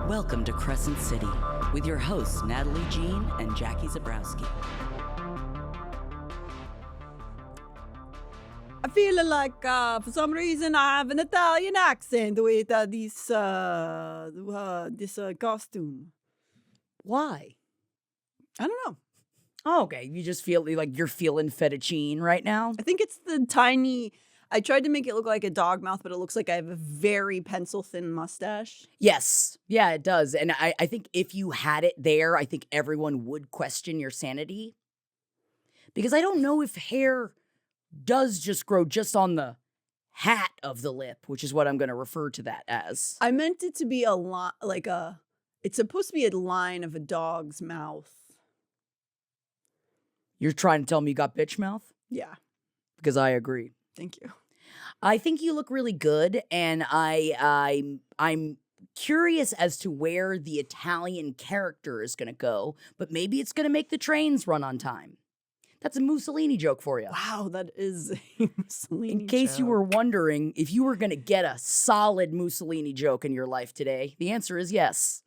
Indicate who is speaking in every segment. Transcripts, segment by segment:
Speaker 1: Welcome to Crescent City with your hosts Natalie Jean and Jackie Zabrowski.
Speaker 2: I feel like for some reason I have an Italian accent with this costume.
Speaker 1: Why?
Speaker 2: I don't know.
Speaker 1: Oh, okay, you just feel like you're feeling fettuccine right now?
Speaker 2: I think it's the tiny... I tried to make it look like a dog mouth, but it looks like I have a very pencil-thin mustache.
Speaker 1: Yes. Yeah, it does. And I think if you had it there, I think everyone would question your sanity. Because I don't know if hair does just grow just on the hat of the lip, which is what I'm going to refer to that as.
Speaker 2: I meant it to be a lot, like a... It's supposed to be a line of a dog's mouth.
Speaker 1: You're trying to tell me you got bitch mouth?
Speaker 2: Yeah.
Speaker 1: Because I agree.
Speaker 2: Thank you.
Speaker 1: I think you look really good, and I'm curious as to where the Italian character is going to go, but maybe it's going to make the trains run on time. That's a Mussolini joke for you.
Speaker 2: Wow, that is a Mussolini
Speaker 1: In case
Speaker 2: joke.
Speaker 1: you were wondering if you were going to get a solid Mussolini joke in your life today, the answer is yes.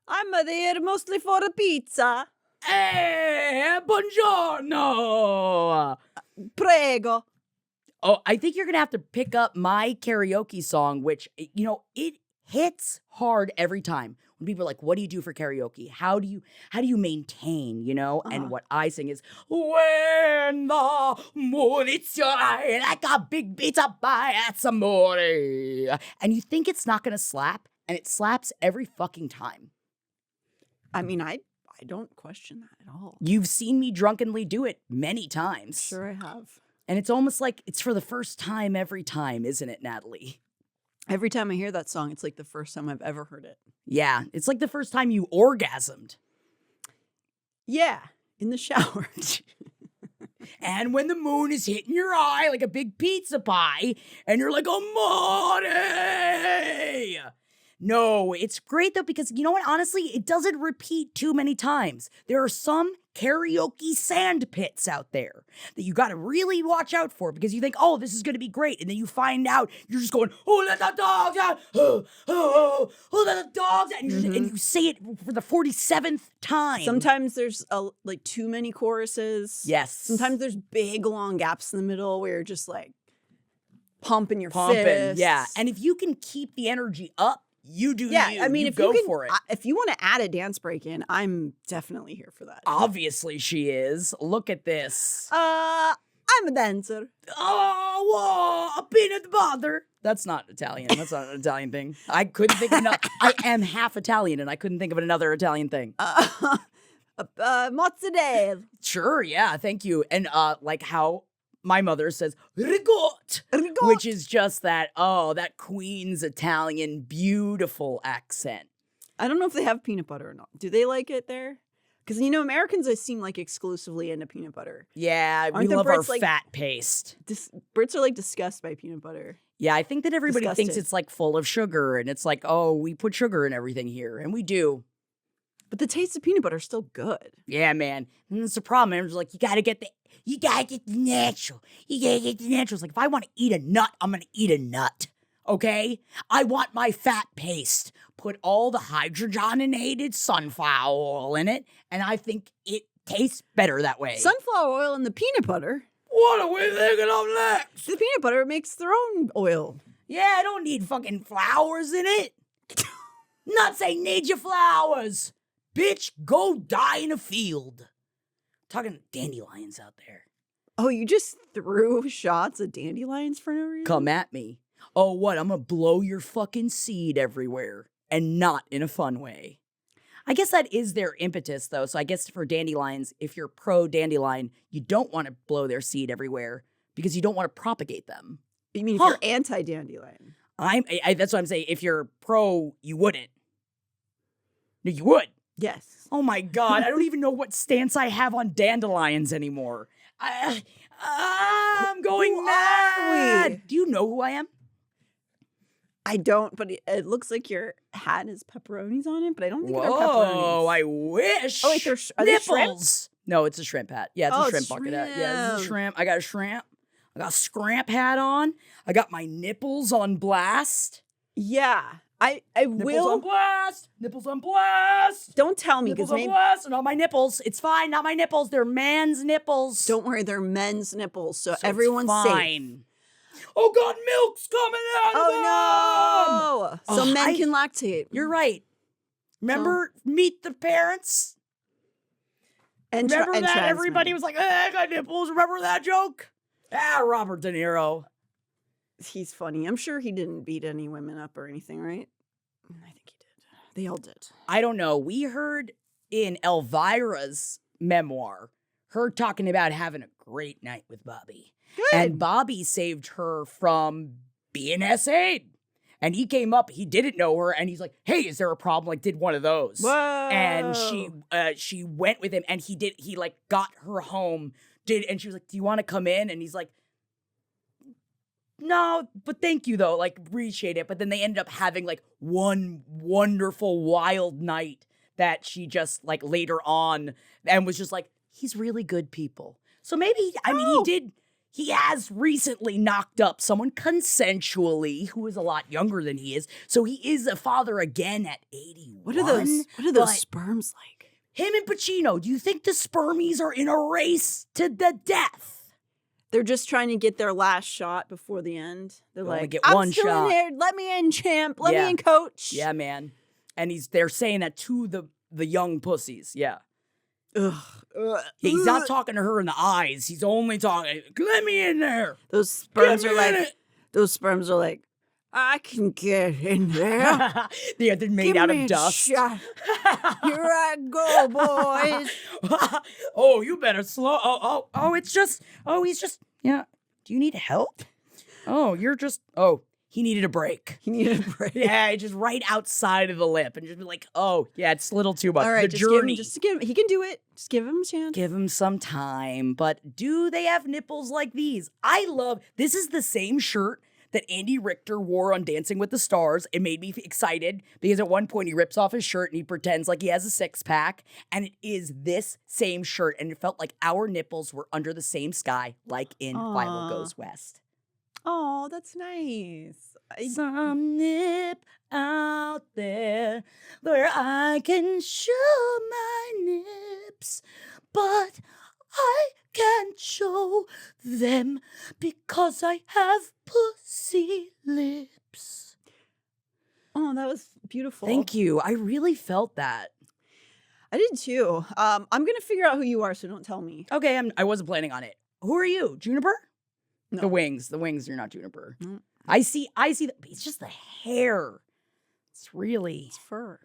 Speaker 2: I'm there mostly for a pizza.
Speaker 1: Hey, buongiorno!
Speaker 2: Prego.
Speaker 1: Oh, I think you're going to have to pick up my karaoke song, which, you know, it hits hard every time. When people are like, what do you do for karaoke? How do you maintain, you know? And what I sing is, when the moon hits your eye like a big pizza pie, that's amore. And you think it's not going to slap, and it slaps every fucking time.
Speaker 2: I mean, I don't question that at all.
Speaker 1: You've seen me drunkenly do it many times.
Speaker 2: Sure I have.
Speaker 1: And it's almost like it's for the first time every time, isn't it, Natalie?
Speaker 2: Every time I hear that song, it's like the first time I've ever heard it.
Speaker 1: Yeah, it's like the first time you orgasmed.
Speaker 2: Yeah, in the shower.
Speaker 1: And when the moon is hitting your eye like a big pizza pie, and you're like, amore! No, it's great though, because you know what? Honestly, it doesn't repeat too many times. There are some karaoke sand pits out there that you got to really watch out for, because you think, oh, this is going to be great. And then you find out you're just going, oh, let the dogs out. Oh, let the dogs out. And, and you say it for the 47th time.
Speaker 2: Sometimes there's like too many choruses.
Speaker 1: Yes.
Speaker 2: Sometimes there's big long gaps in the middle where you're just like pumping your fists.
Speaker 1: Yeah. And if you can keep the energy up, you do.
Speaker 2: Yeah,
Speaker 1: you.
Speaker 2: I mean,
Speaker 1: you
Speaker 2: if
Speaker 1: go
Speaker 2: you can,
Speaker 1: for it.
Speaker 2: If you want to add a dance break in, I'm definitely here for that.
Speaker 1: Obviously, she is. Look at this.
Speaker 2: I'm a dancer.
Speaker 1: Oh, whoa, a peanut butter. That's not Italian. That's not an Italian thing. I couldn't think of another. I am half Italian, and I couldn't think of another Italian thing.
Speaker 2: Mozzarella.
Speaker 1: Sure, yeah, thank you. And like how my mother says, rigot, which is just that, that Queen's Italian beautiful accent.
Speaker 2: I don't know if they have peanut butter or not. Do they like it there? Because, you know, Americans seem like exclusively into peanut butter.
Speaker 1: Yeah,
Speaker 2: Aren't
Speaker 1: we love our
Speaker 2: Brits, like,
Speaker 1: fat paste.
Speaker 2: Brits are like disgusted by peanut butter.
Speaker 1: Yeah, I think that everybody thinks
Speaker 2: Disgusted.
Speaker 1: it's like full of sugar, and it's like, oh, we put sugar in everything here, and we do.
Speaker 2: But the taste of peanut butter is still good.
Speaker 1: Yeah, man. And that's the problem. Everyone's like, you gotta get the natural. You gotta get the natural. It's like, if I want to eat a nut, I'm gonna eat a nut. Okay? I want my fat paste. Put all the hydrogenated sunflower oil in it, and I think it tastes better that way.
Speaker 2: Sunflower oil and the peanut butter.
Speaker 1: What are we thinking of next?
Speaker 2: The peanut butter makes their own oil.
Speaker 1: Yeah, I don't need fucking flowers in it. Nuts ain't need your flowers. Bitch, go die in a field. Talking to dandelions out there.
Speaker 2: Oh, you just threw shots at dandelions for no reason?
Speaker 1: Come at me. Oh, what? I'm gonna blow your fucking seed everywhere. And not in a fun way. I guess that is their impetus, though. So I guess for dandelions, if you're pro-dandelion, you don't want to blow their seed everywhere because you don't want to propagate them.
Speaker 2: You mean if you're anti-dandelion?
Speaker 1: That's what I'm saying. If you're pro, you wouldn't. No, you would.
Speaker 2: Yes.
Speaker 1: Oh my God, I don't even know what stance I have on dandelions anymore. I'm going
Speaker 2: Who
Speaker 1: mad.
Speaker 2: are we?
Speaker 1: Do you know who I am?
Speaker 2: I don't, but it looks like your hat has pepperonis on it, but I don't think they're pepperonis.
Speaker 1: Whoa, I wish.
Speaker 2: Oh, wait, are they shrimp?
Speaker 1: Nipples. No, it's a shrimp hat. Yeah, it's a shrimp bucket hat. Yeah, it's a shrimp. I got a shrimp. I got a scramp hat on. I got my nipples on blast.
Speaker 2: Yeah. I
Speaker 1: Nipples
Speaker 2: will.
Speaker 1: on blast. Nipples on blast.
Speaker 2: Don't tell me
Speaker 1: Nipples
Speaker 2: because
Speaker 1: on
Speaker 2: maybe.
Speaker 1: blast. Not my nipples. It's fine. Not my nipples. They're man's nipples.
Speaker 2: Don't worry, they're men's nipples, so
Speaker 1: So it's
Speaker 2: everyone's safe.
Speaker 1: fine. Oh God, milk's coming out of them.
Speaker 2: Oh no! So
Speaker 1: Oh,
Speaker 2: men can lactate.
Speaker 1: You're right. Remember, Meet the Parents?
Speaker 2: And
Speaker 1: Remember that
Speaker 2: trans
Speaker 1: everybody
Speaker 2: men.
Speaker 1: was like, I got nipples. Remember that joke? Ah, Robert De Niro.
Speaker 2: He's funny. I'm sure he didn't beat any women up or anything, right? I think he did. They all did.
Speaker 1: I don't know. We heard in Elvira's memoir, her talking about having a great night with Bobby.
Speaker 2: Good.
Speaker 1: And Bobby saved her from being SA'd. And he came up, he didn't know her, and he's like, hey, is there a problem? Like, did one of those.
Speaker 2: Whoa.
Speaker 1: And she went with him, and he like got her home, and she was like, do you want to come in? And he's like, no, but thank you though, like, appreciate it. But then they ended up having like one wonderful wild night that she just like later on and was just like, he's really good people. So maybe, I mean, he has recently knocked up someone consensually who is a lot younger than he is. So he is a father again at 81.
Speaker 2: What are those sperms like?
Speaker 1: Him and Pacino, do you think the spermies are in a race to the death?
Speaker 2: They're just trying to get their last shot before the end. They're
Speaker 1: They only
Speaker 2: like,
Speaker 1: get
Speaker 2: I'm
Speaker 1: one
Speaker 2: still
Speaker 1: shot.
Speaker 2: in there. Let me in, champ. Let
Speaker 1: Yeah.
Speaker 2: me in, coach.
Speaker 1: Yeah, man. And they're saying that to the young pussies. Yeah.
Speaker 2: Ugh.
Speaker 1: He's not talking to her in the eyes. He's only talking, let me in there.
Speaker 2: Those sperms
Speaker 1: Get
Speaker 2: are
Speaker 1: me in
Speaker 2: like,
Speaker 1: it.
Speaker 2: those sperms are like, I can get in there.
Speaker 1: Yeah, they're made
Speaker 2: Give
Speaker 1: out
Speaker 2: me
Speaker 1: of
Speaker 2: a
Speaker 1: dust.
Speaker 2: shot. Here I go, boys.
Speaker 1: Oh, you better slow. He's just, yeah. Do you need help? Oh, he needed a break.
Speaker 2: He needed a break.
Speaker 1: Yeah, just right outside of the lip and just be like, oh, yeah, it's a little too much.
Speaker 2: All right,
Speaker 1: the
Speaker 2: just
Speaker 1: journey.
Speaker 2: give him, he can do it. Just give him a chance.
Speaker 1: Give him some time. But do they have nipples like these? This is the same shirt that Andy Richter wore on Dancing with the Stars. It made me excited because at one point he rips off his shirt and he pretends like he has a six-pack. And it is this same shirt. And it felt like our nipples were under the same sky, like in Philo Goes West.
Speaker 2: Oh, that's nice.
Speaker 1: Some nip out there where I can show my nips, but I can't show them because I have pussy lips.
Speaker 2: Oh, that was beautiful.
Speaker 1: Thank you. I really felt that.
Speaker 2: I did too. I'm gonna figure out who you are, so don't tell me.
Speaker 1: Okay, I wasn't planning on it. Who are you? Juniper?
Speaker 2: No.
Speaker 1: The wings. You're not Juniper.
Speaker 2: Mm.
Speaker 1: I see. It's just the hair. It's really.
Speaker 2: It's fur.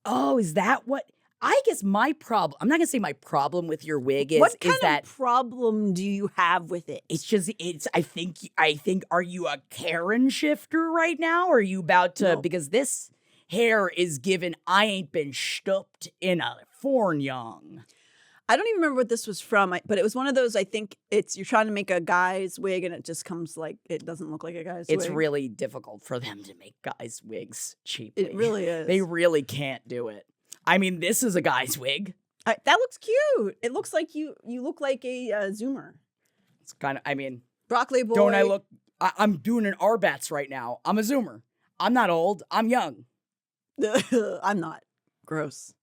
Speaker 1: Oh, is that what? I guess my problem. I'm not gonna say my problem with your wig is.
Speaker 2: What kind
Speaker 1: is that
Speaker 2: of problem do you have with it?
Speaker 1: it's just. I think. Are you a Karen shifter right now? Or are you about to?
Speaker 2: No.
Speaker 1: Because this hair is given. I ain't been stooped in a forn young.
Speaker 2: I don't even remember what this was from, but it was one of those, I think you're trying to make a guy's wig and it just comes like, it doesn't look like a guy's wig.
Speaker 1: It's really difficult for them to make guys' wigs cheaply.
Speaker 2: It really is.
Speaker 1: They really can't do it. I mean, this is a guy's wig.
Speaker 2: That looks cute. It looks like you look like a Zoomer.
Speaker 1: It's kind of, I mean.
Speaker 2: Broccoli boy.
Speaker 1: Don't I look, I'm doing an RBATS right now. I'm a Zoomer. I'm not old. I'm young.
Speaker 2: I'm not. Gross.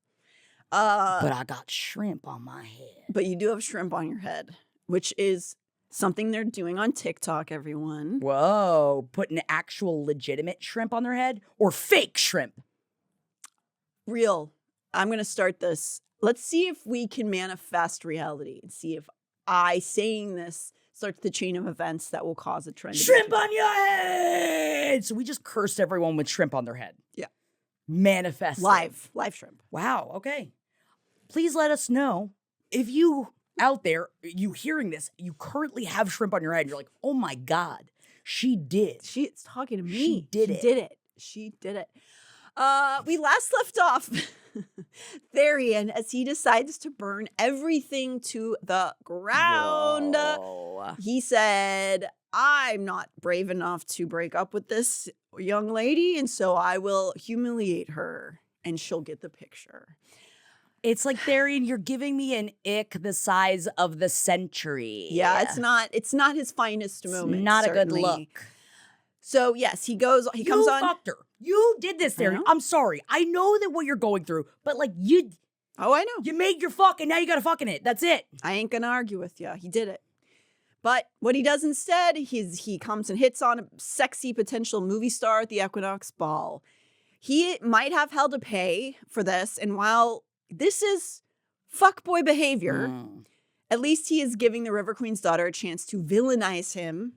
Speaker 1: But I got shrimp on my head.
Speaker 2: But you do have shrimp on your head, which is something they're doing on TikTok, everyone.
Speaker 1: Whoa. Putting actual legitimate shrimp on their head or fake shrimp?
Speaker 2: Real. I'm going to start this. Let's see if we can manifest reality and see if saying this starts the chain of events that will cause a trend.
Speaker 1: Shrimp on your head! So we just cursed everyone with shrimp on their head.
Speaker 2: Yeah.
Speaker 1: Manifest.
Speaker 2: Live shrimp.
Speaker 1: Wow. Okay. Please let us know if you out there, you hearing this, you currently have shrimp on your head. You're like, oh my God, she did.
Speaker 2: She's talking to me.
Speaker 1: She did it.
Speaker 2: She did it. We last left off Therian as he decides to burn everything to the ground.
Speaker 1: Whoa.
Speaker 2: He said, I'm not brave enough to break up with this young lady, and so I will humiliate her, and she'll get the picture.
Speaker 1: It's like, Therian, you're giving me an ick the size of the century.
Speaker 2: Yeah, it's not his finest moment.
Speaker 1: Not a good
Speaker 2: certainly.
Speaker 1: look.
Speaker 2: So yes, he comes
Speaker 1: You
Speaker 2: on.
Speaker 1: fucked her. You did this there.
Speaker 2: know.
Speaker 1: I'm sorry. I know that what you're going through, but like
Speaker 2: Oh, I know.
Speaker 1: you made your fuck and now you gotta fuck in it. That's it.
Speaker 2: I ain't gonna argue with you. He did it. But what he does instead, he comes and hits on a sexy potential movie star at the Equinox Ball. He might have hell to pay for this, and while this is fuckboy behavior, at least he is giving the River Queen's daughter a chance to villainize him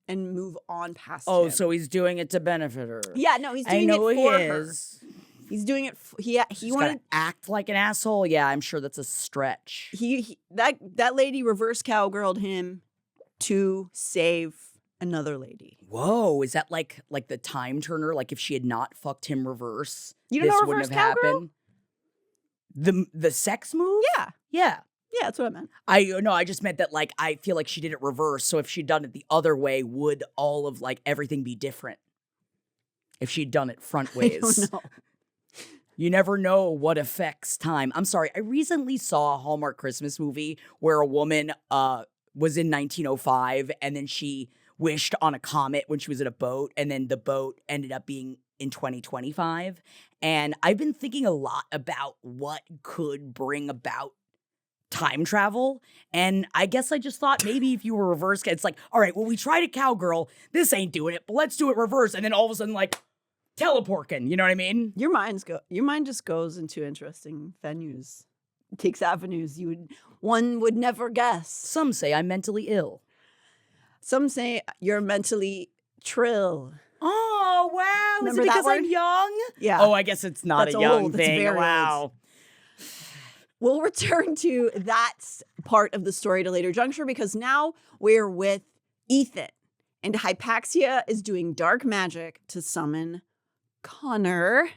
Speaker 2: and move on past him.
Speaker 1: Oh, so he's doing it to benefit her.
Speaker 2: Yeah, no, he's doing
Speaker 1: I know
Speaker 2: it for
Speaker 1: he
Speaker 2: her.
Speaker 1: is.
Speaker 2: He's doing it. He
Speaker 1: He's
Speaker 2: wanted
Speaker 1: gotta act like an asshole. Yeah, I'm sure that's a stretch.
Speaker 2: that lady reverse cowgirled him to save another lady.
Speaker 1: Whoa, is that like the time turner? Like if she had not fucked him reverse,
Speaker 2: You don't
Speaker 1: this
Speaker 2: know
Speaker 1: wouldn't
Speaker 2: reverse
Speaker 1: have
Speaker 2: cowgirl?
Speaker 1: happened. The sex move?
Speaker 2: Yeah,
Speaker 1: Yeah.
Speaker 2: that's what I meant.
Speaker 1: I just meant that like I feel like she did it reverse. So if she'd done it the other way, would all of like everything be different? If she'd done it front ways.
Speaker 2: I don't know.
Speaker 1: You never know what affects time. I'm sorry. I recently saw a Hallmark Christmas movie where a woman was in 1905 and then she wished on a comet when she was in a boat, and then the boat ended up being in 2025. And I've been thinking a lot about what could bring about time travel. And I guess I just thought maybe if you were reverse, it's like, all right, well, we tried a cowgirl. This ain't doing it, but let's do it reverse. And then all of a sudden, like, teleporting. You know what I mean?
Speaker 2: Your mind just goes into interesting venues. It takes avenues one would never guess.
Speaker 1: Some say I'm mentally ill.
Speaker 2: Some say you're mentally Trill.
Speaker 1: Oh, wow.
Speaker 2: Remember
Speaker 1: Is it
Speaker 2: that
Speaker 1: because I'm
Speaker 2: word?
Speaker 1: young?
Speaker 2: Yeah.
Speaker 1: Oh, I guess it's not
Speaker 2: That's
Speaker 1: a young
Speaker 2: old. That's
Speaker 1: thing.
Speaker 2: very
Speaker 1: Wow.
Speaker 2: old. We'll return to that part of the story at a later juncture because now we're with Ithan. And Hypaxia is doing dark magic to summon Connor.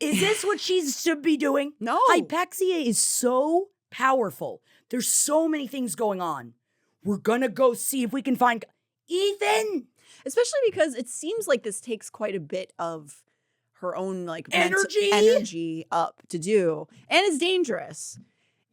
Speaker 1: Is this what she should be doing?
Speaker 2: No.
Speaker 1: Hypaxia is so powerful. There's so many things going on. We're gonna go see if we can find Ithan.
Speaker 2: Especially because it seems like this takes quite a bit of her own like energy up to do. And it's dangerous.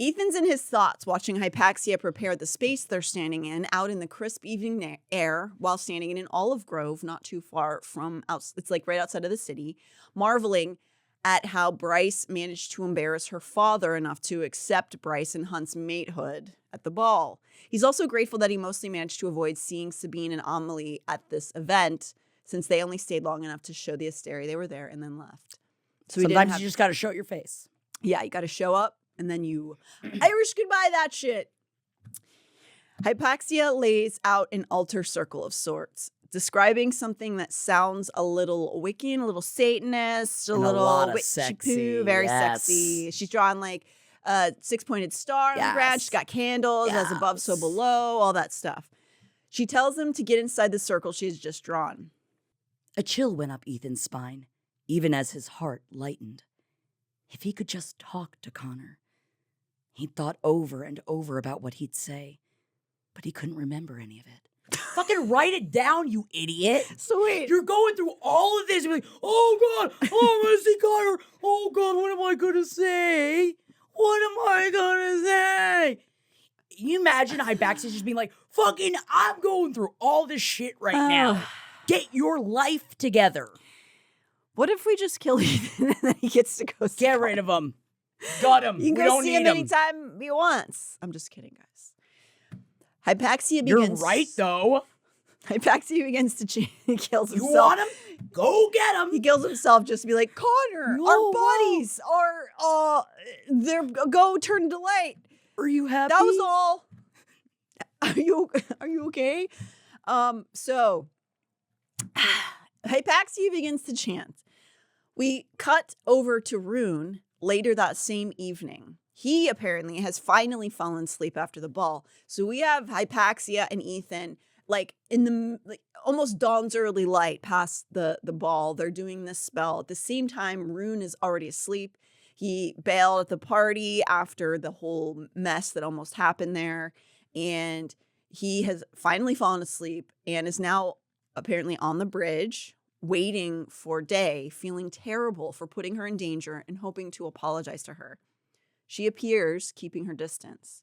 Speaker 2: Ethan's in his thoughts watching Hypaxia prepare the space they're standing in out in the crisp evening air while standing in an olive grove not too far from it's like right outside of the city, marveling at how Bryce managed to embarrass her father enough to accept Bryce and Hunt's matehood at the ball. He's also grateful that he mostly managed to avoid seeing Sabine and Amelie at this event since they only stayed long enough to show the hysteria they were there and then left. So
Speaker 1: sometimes you just gotta show your face.
Speaker 2: Yeah, you gotta show up and then you Irish goodbye that shit. Hypaxia lays out an altar circle of sorts, describing something that sounds a little Wiccan, a little Satanist, a little
Speaker 1: sexy,
Speaker 2: very
Speaker 1: yes.
Speaker 2: sexy. She's drawn like a six-pointed star on the ground. She's got candles, as above, so below, all that stuff. She tells him to get inside the circle she has just drawn.
Speaker 1: A chill went up Ethan's spine, even as his heart lightened. If he could just talk to Connor. He'd thought over and over about what he'd say, but he couldn't remember any of it. Fucking write it down, you idiot.
Speaker 2: So wait.
Speaker 1: You're going through all of this. You're like, oh, God. Oh, I'm going to see Connor. Oh, God, what am I going to say? What am I going to say? Can you imagine Hypaxia just being like, fucking, I'm going through all this shit right now. Get your life together.
Speaker 2: What if we just kill Ethan and then he gets to go see
Speaker 1: Get rid of him. Got him.
Speaker 2: You can
Speaker 1: we
Speaker 2: go
Speaker 1: don't
Speaker 2: see
Speaker 1: need
Speaker 2: him anytime he wants. I'm just kidding, guys. Hypaxia begins...
Speaker 1: You're right, though.
Speaker 2: Hypaxia begins to he kills himself.
Speaker 1: You want him? Go get him.
Speaker 2: He kills himself just to be like, Connor, our bodies are, they're go turn to light.
Speaker 1: Are you happy?
Speaker 2: That was all. Are you okay? So Hypaxia begins to chant. We cut over to Ruhn later that same evening. He apparently has finally fallen asleep after the ball. So we have Hypaxia and Ithan like in the almost dawn's early light past the ball. They're doing this spell. At the same time, Ruhn is already asleep. He bailed at the party after the whole mess that almost happened there. And he has finally fallen asleep and is now apparently on the bridge, waiting for Day, feeling terrible for putting her in danger and hoping to apologize to her. She appears, keeping her distance.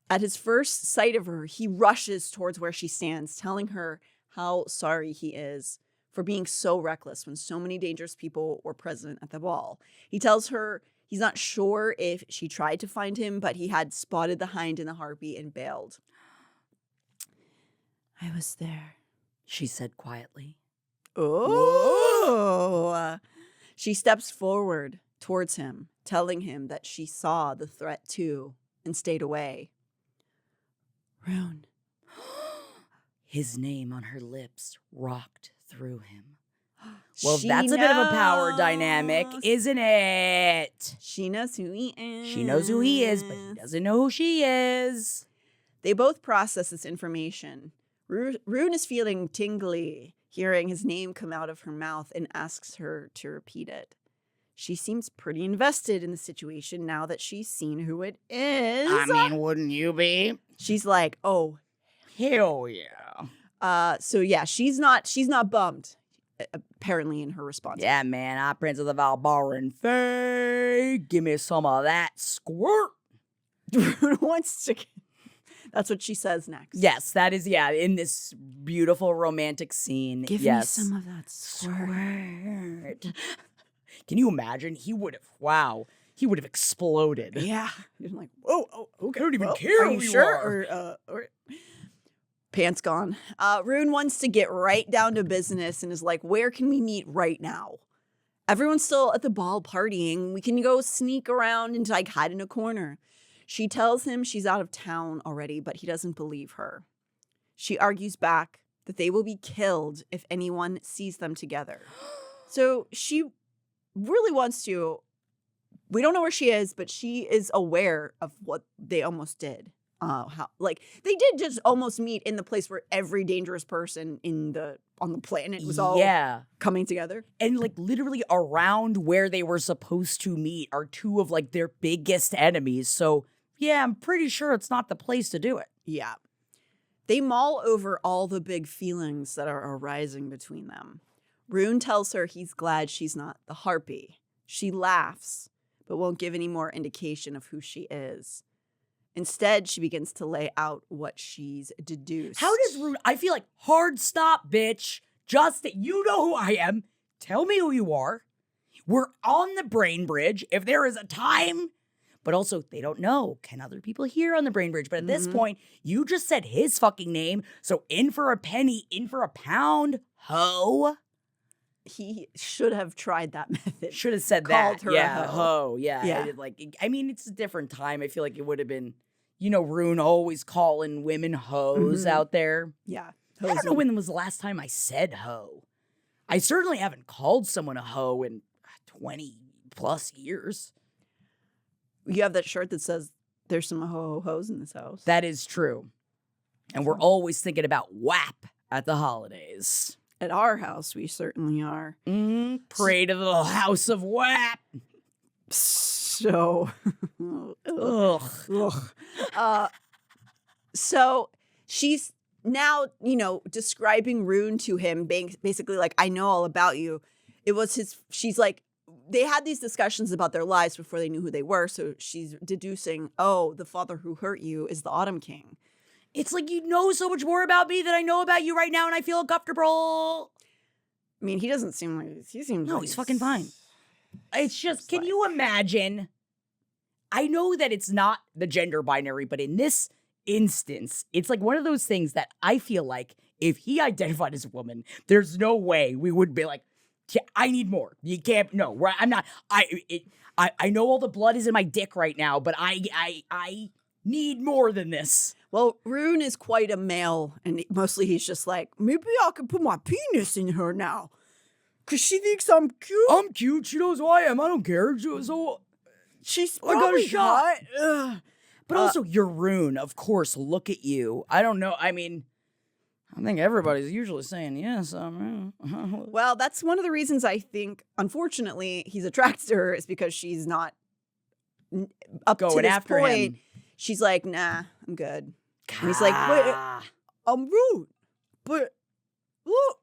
Speaker 2: At his first sight of her, he rushes towards where she stands, telling her how sorry he is for being so reckless when so many dangerous people were present at the ball. He tells her he's not sure if she tried to find him, but he had spotted the hind and the harpy and bailed. I was there,
Speaker 1: she said quietly.
Speaker 2: Oh. She steps forward towards him, telling him that she saw the threat too and stayed away. Ruhn.
Speaker 1: His name on her lips rocked through him. Well, that's a bit of a power dynamic, isn't it?
Speaker 2: She knows who he is.
Speaker 1: She knows who he is, but he doesn't know who she is.
Speaker 2: They both process this information. Ruhn is feeling tingly, hearing his name come out of her mouth, and asks her to repeat it. She seems pretty invested in the situation now that she's seen who it is.
Speaker 1: I mean, wouldn't you be?
Speaker 2: She's like, oh,
Speaker 1: hell yeah.
Speaker 2: So yeah, she's not bummed, apparently, in her response.
Speaker 1: Yeah, man, I Prince of the Valbaran Fae. Give me some of that squirt.
Speaker 2: Ruhn wants to. That's what she says next.
Speaker 1: Yes, that is, yeah, in this beautiful romantic scene.
Speaker 2: Give me some of that squirt.
Speaker 1: Can you imagine? He would have exploded.
Speaker 2: Yeah. He's like, whoa, okay.
Speaker 1: I don't even care
Speaker 2: Are
Speaker 1: who
Speaker 2: you
Speaker 1: you
Speaker 2: sure?
Speaker 1: are.
Speaker 2: Or pants gone. Ruhn wants to get right down to business and is like, where can we meet right now? Everyone's still at the ball partying. We can go sneak around and like hide in a corner. She tells him she's out of town already, but he doesn't believe her. She argues back that they will be killed if anyone sees them together. So she really wants to, we don't know where she is, but she is aware of what they almost did. They did just almost meet in the place where every dangerous person on the planet was all coming together.
Speaker 1: And like literally around where they were supposed to meet are two of like their biggest enemies. So yeah, I'm pretty sure it's not the place to do it.
Speaker 2: Yeah. They mull over all the big feelings that are arising between them. Ruhn tells her he's glad she's not the harpy. She laughs, but won't give any more indication of who she is. Instead, she begins to lay out what she's deduced.
Speaker 1: How does Ruhn, I feel like, hard stop, bitch. Just that you know who I am. Tell me who you are. We're on the brain bridge. If there is a time, but also they don't know. Can other people hear on the brain bridge? But at this point, you just said his fucking name. So in for a penny, in for a pound, ho.
Speaker 2: He should have tried that method.
Speaker 1: Should have said
Speaker 2: Called
Speaker 1: that.
Speaker 2: her
Speaker 1: Yeah,
Speaker 2: a hoe.
Speaker 1: Yeah. I mean, it's a different time. I feel like it would have been, Ruhn always calling women hoes out there.
Speaker 2: Yeah.
Speaker 1: I don't know when was the last time I said hoe. I certainly haven't called someone a hoe in 20 plus years.
Speaker 2: You have that shirt that says there's some hoes in this house.
Speaker 1: That is true. And we're always thinking about WAP at the holidays.
Speaker 2: At our house, we certainly are.
Speaker 1: Pray to the house of WAP.
Speaker 2: So, so she's now, describing Ruhn to him, basically like, I know all about you. It was she's like, they had these discussions about their lives before they knew who they were. So she's deducing, oh, the father who hurt you is the Autumn King.
Speaker 1: It's like you know so much more about me than I know about you right now, and I feel uncomfortable.
Speaker 2: I mean, he doesn't seem like he seems.
Speaker 1: No, he's fucking fine. It's just, can you imagine? I know that it's not the gender binary, but in this instance, it's like one of those things that I feel like if he identified as a woman, there's no way we would be like, I need more. You can't. No, I'm not. I know all the blood is in my dick right now, but I need more than this.
Speaker 2: Well, Ruhn is quite a male, and mostly he's just like, maybe I can put my penis in her now. Because she thinks I'm cute.
Speaker 1: I'm cute. She knows who I am. I don't care. So
Speaker 2: she's
Speaker 1: I got a shot. But
Speaker 2: Uh,
Speaker 1: also, you're Ruhn. Of course, look at you. I don't know. I mean, I think everybody's usually saying yes.
Speaker 2: Well, that's one of the reasons I think, unfortunately, he's attracted to her is because she's not up
Speaker 1: going
Speaker 2: to this
Speaker 1: after
Speaker 2: point.
Speaker 1: him.
Speaker 2: She's like, nah, I'm good. And he's like, wait, I'm Ruhn, but look.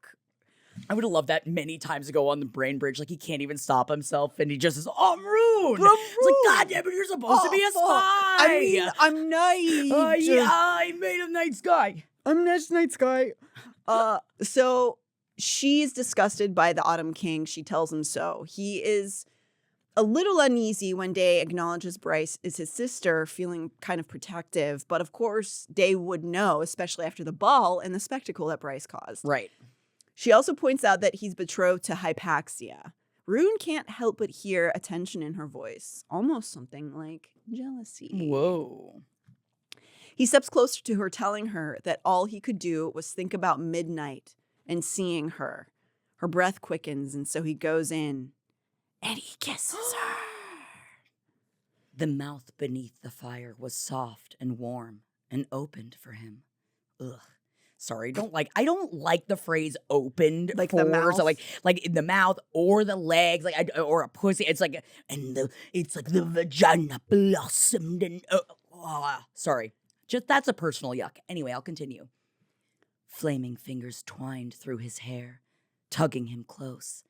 Speaker 1: I would have loved that many times ago on the brain bridge. Like, he can't even stop himself, and he just says, I'm Ruhn.
Speaker 2: But I'm
Speaker 1: It's like, God damn it, you're supposed to be a spy.
Speaker 2: I mean, I'm nice.
Speaker 1: Yeah, I made a nice guy.
Speaker 2: I'm this nice guy. So she's disgusted by the Autumn King. She tells him so. He is a little uneasy when Day acknowledges Bryce is his sister, feeling kind of protective. But of course, Day would know, especially after the ball and the spectacle that Bryce caused.
Speaker 1: Right.
Speaker 2: She also points out that he's betrothed to Hypaxia. Ruhn can't help but hear a tension in her voice, almost something like jealousy.
Speaker 1: Whoa.
Speaker 2: He steps closer to her, telling her that all he could do was think about midnight and seeing her. Her breath quickens, and so he goes in and he kisses her.
Speaker 1: The mouth beneath the fire was soft and warm and opened for him. Ugh. Sorry, I don't like the phrase opened
Speaker 2: Like
Speaker 1: for,
Speaker 2: the mouth?
Speaker 1: so like in the mouth or the legs, or a pussy. It's like, it's like the vagina blossomed and, sorry. Just, that's a personal yuck. Anyway, I'll continue. Flaming fingers twined through his hair, tugging him close,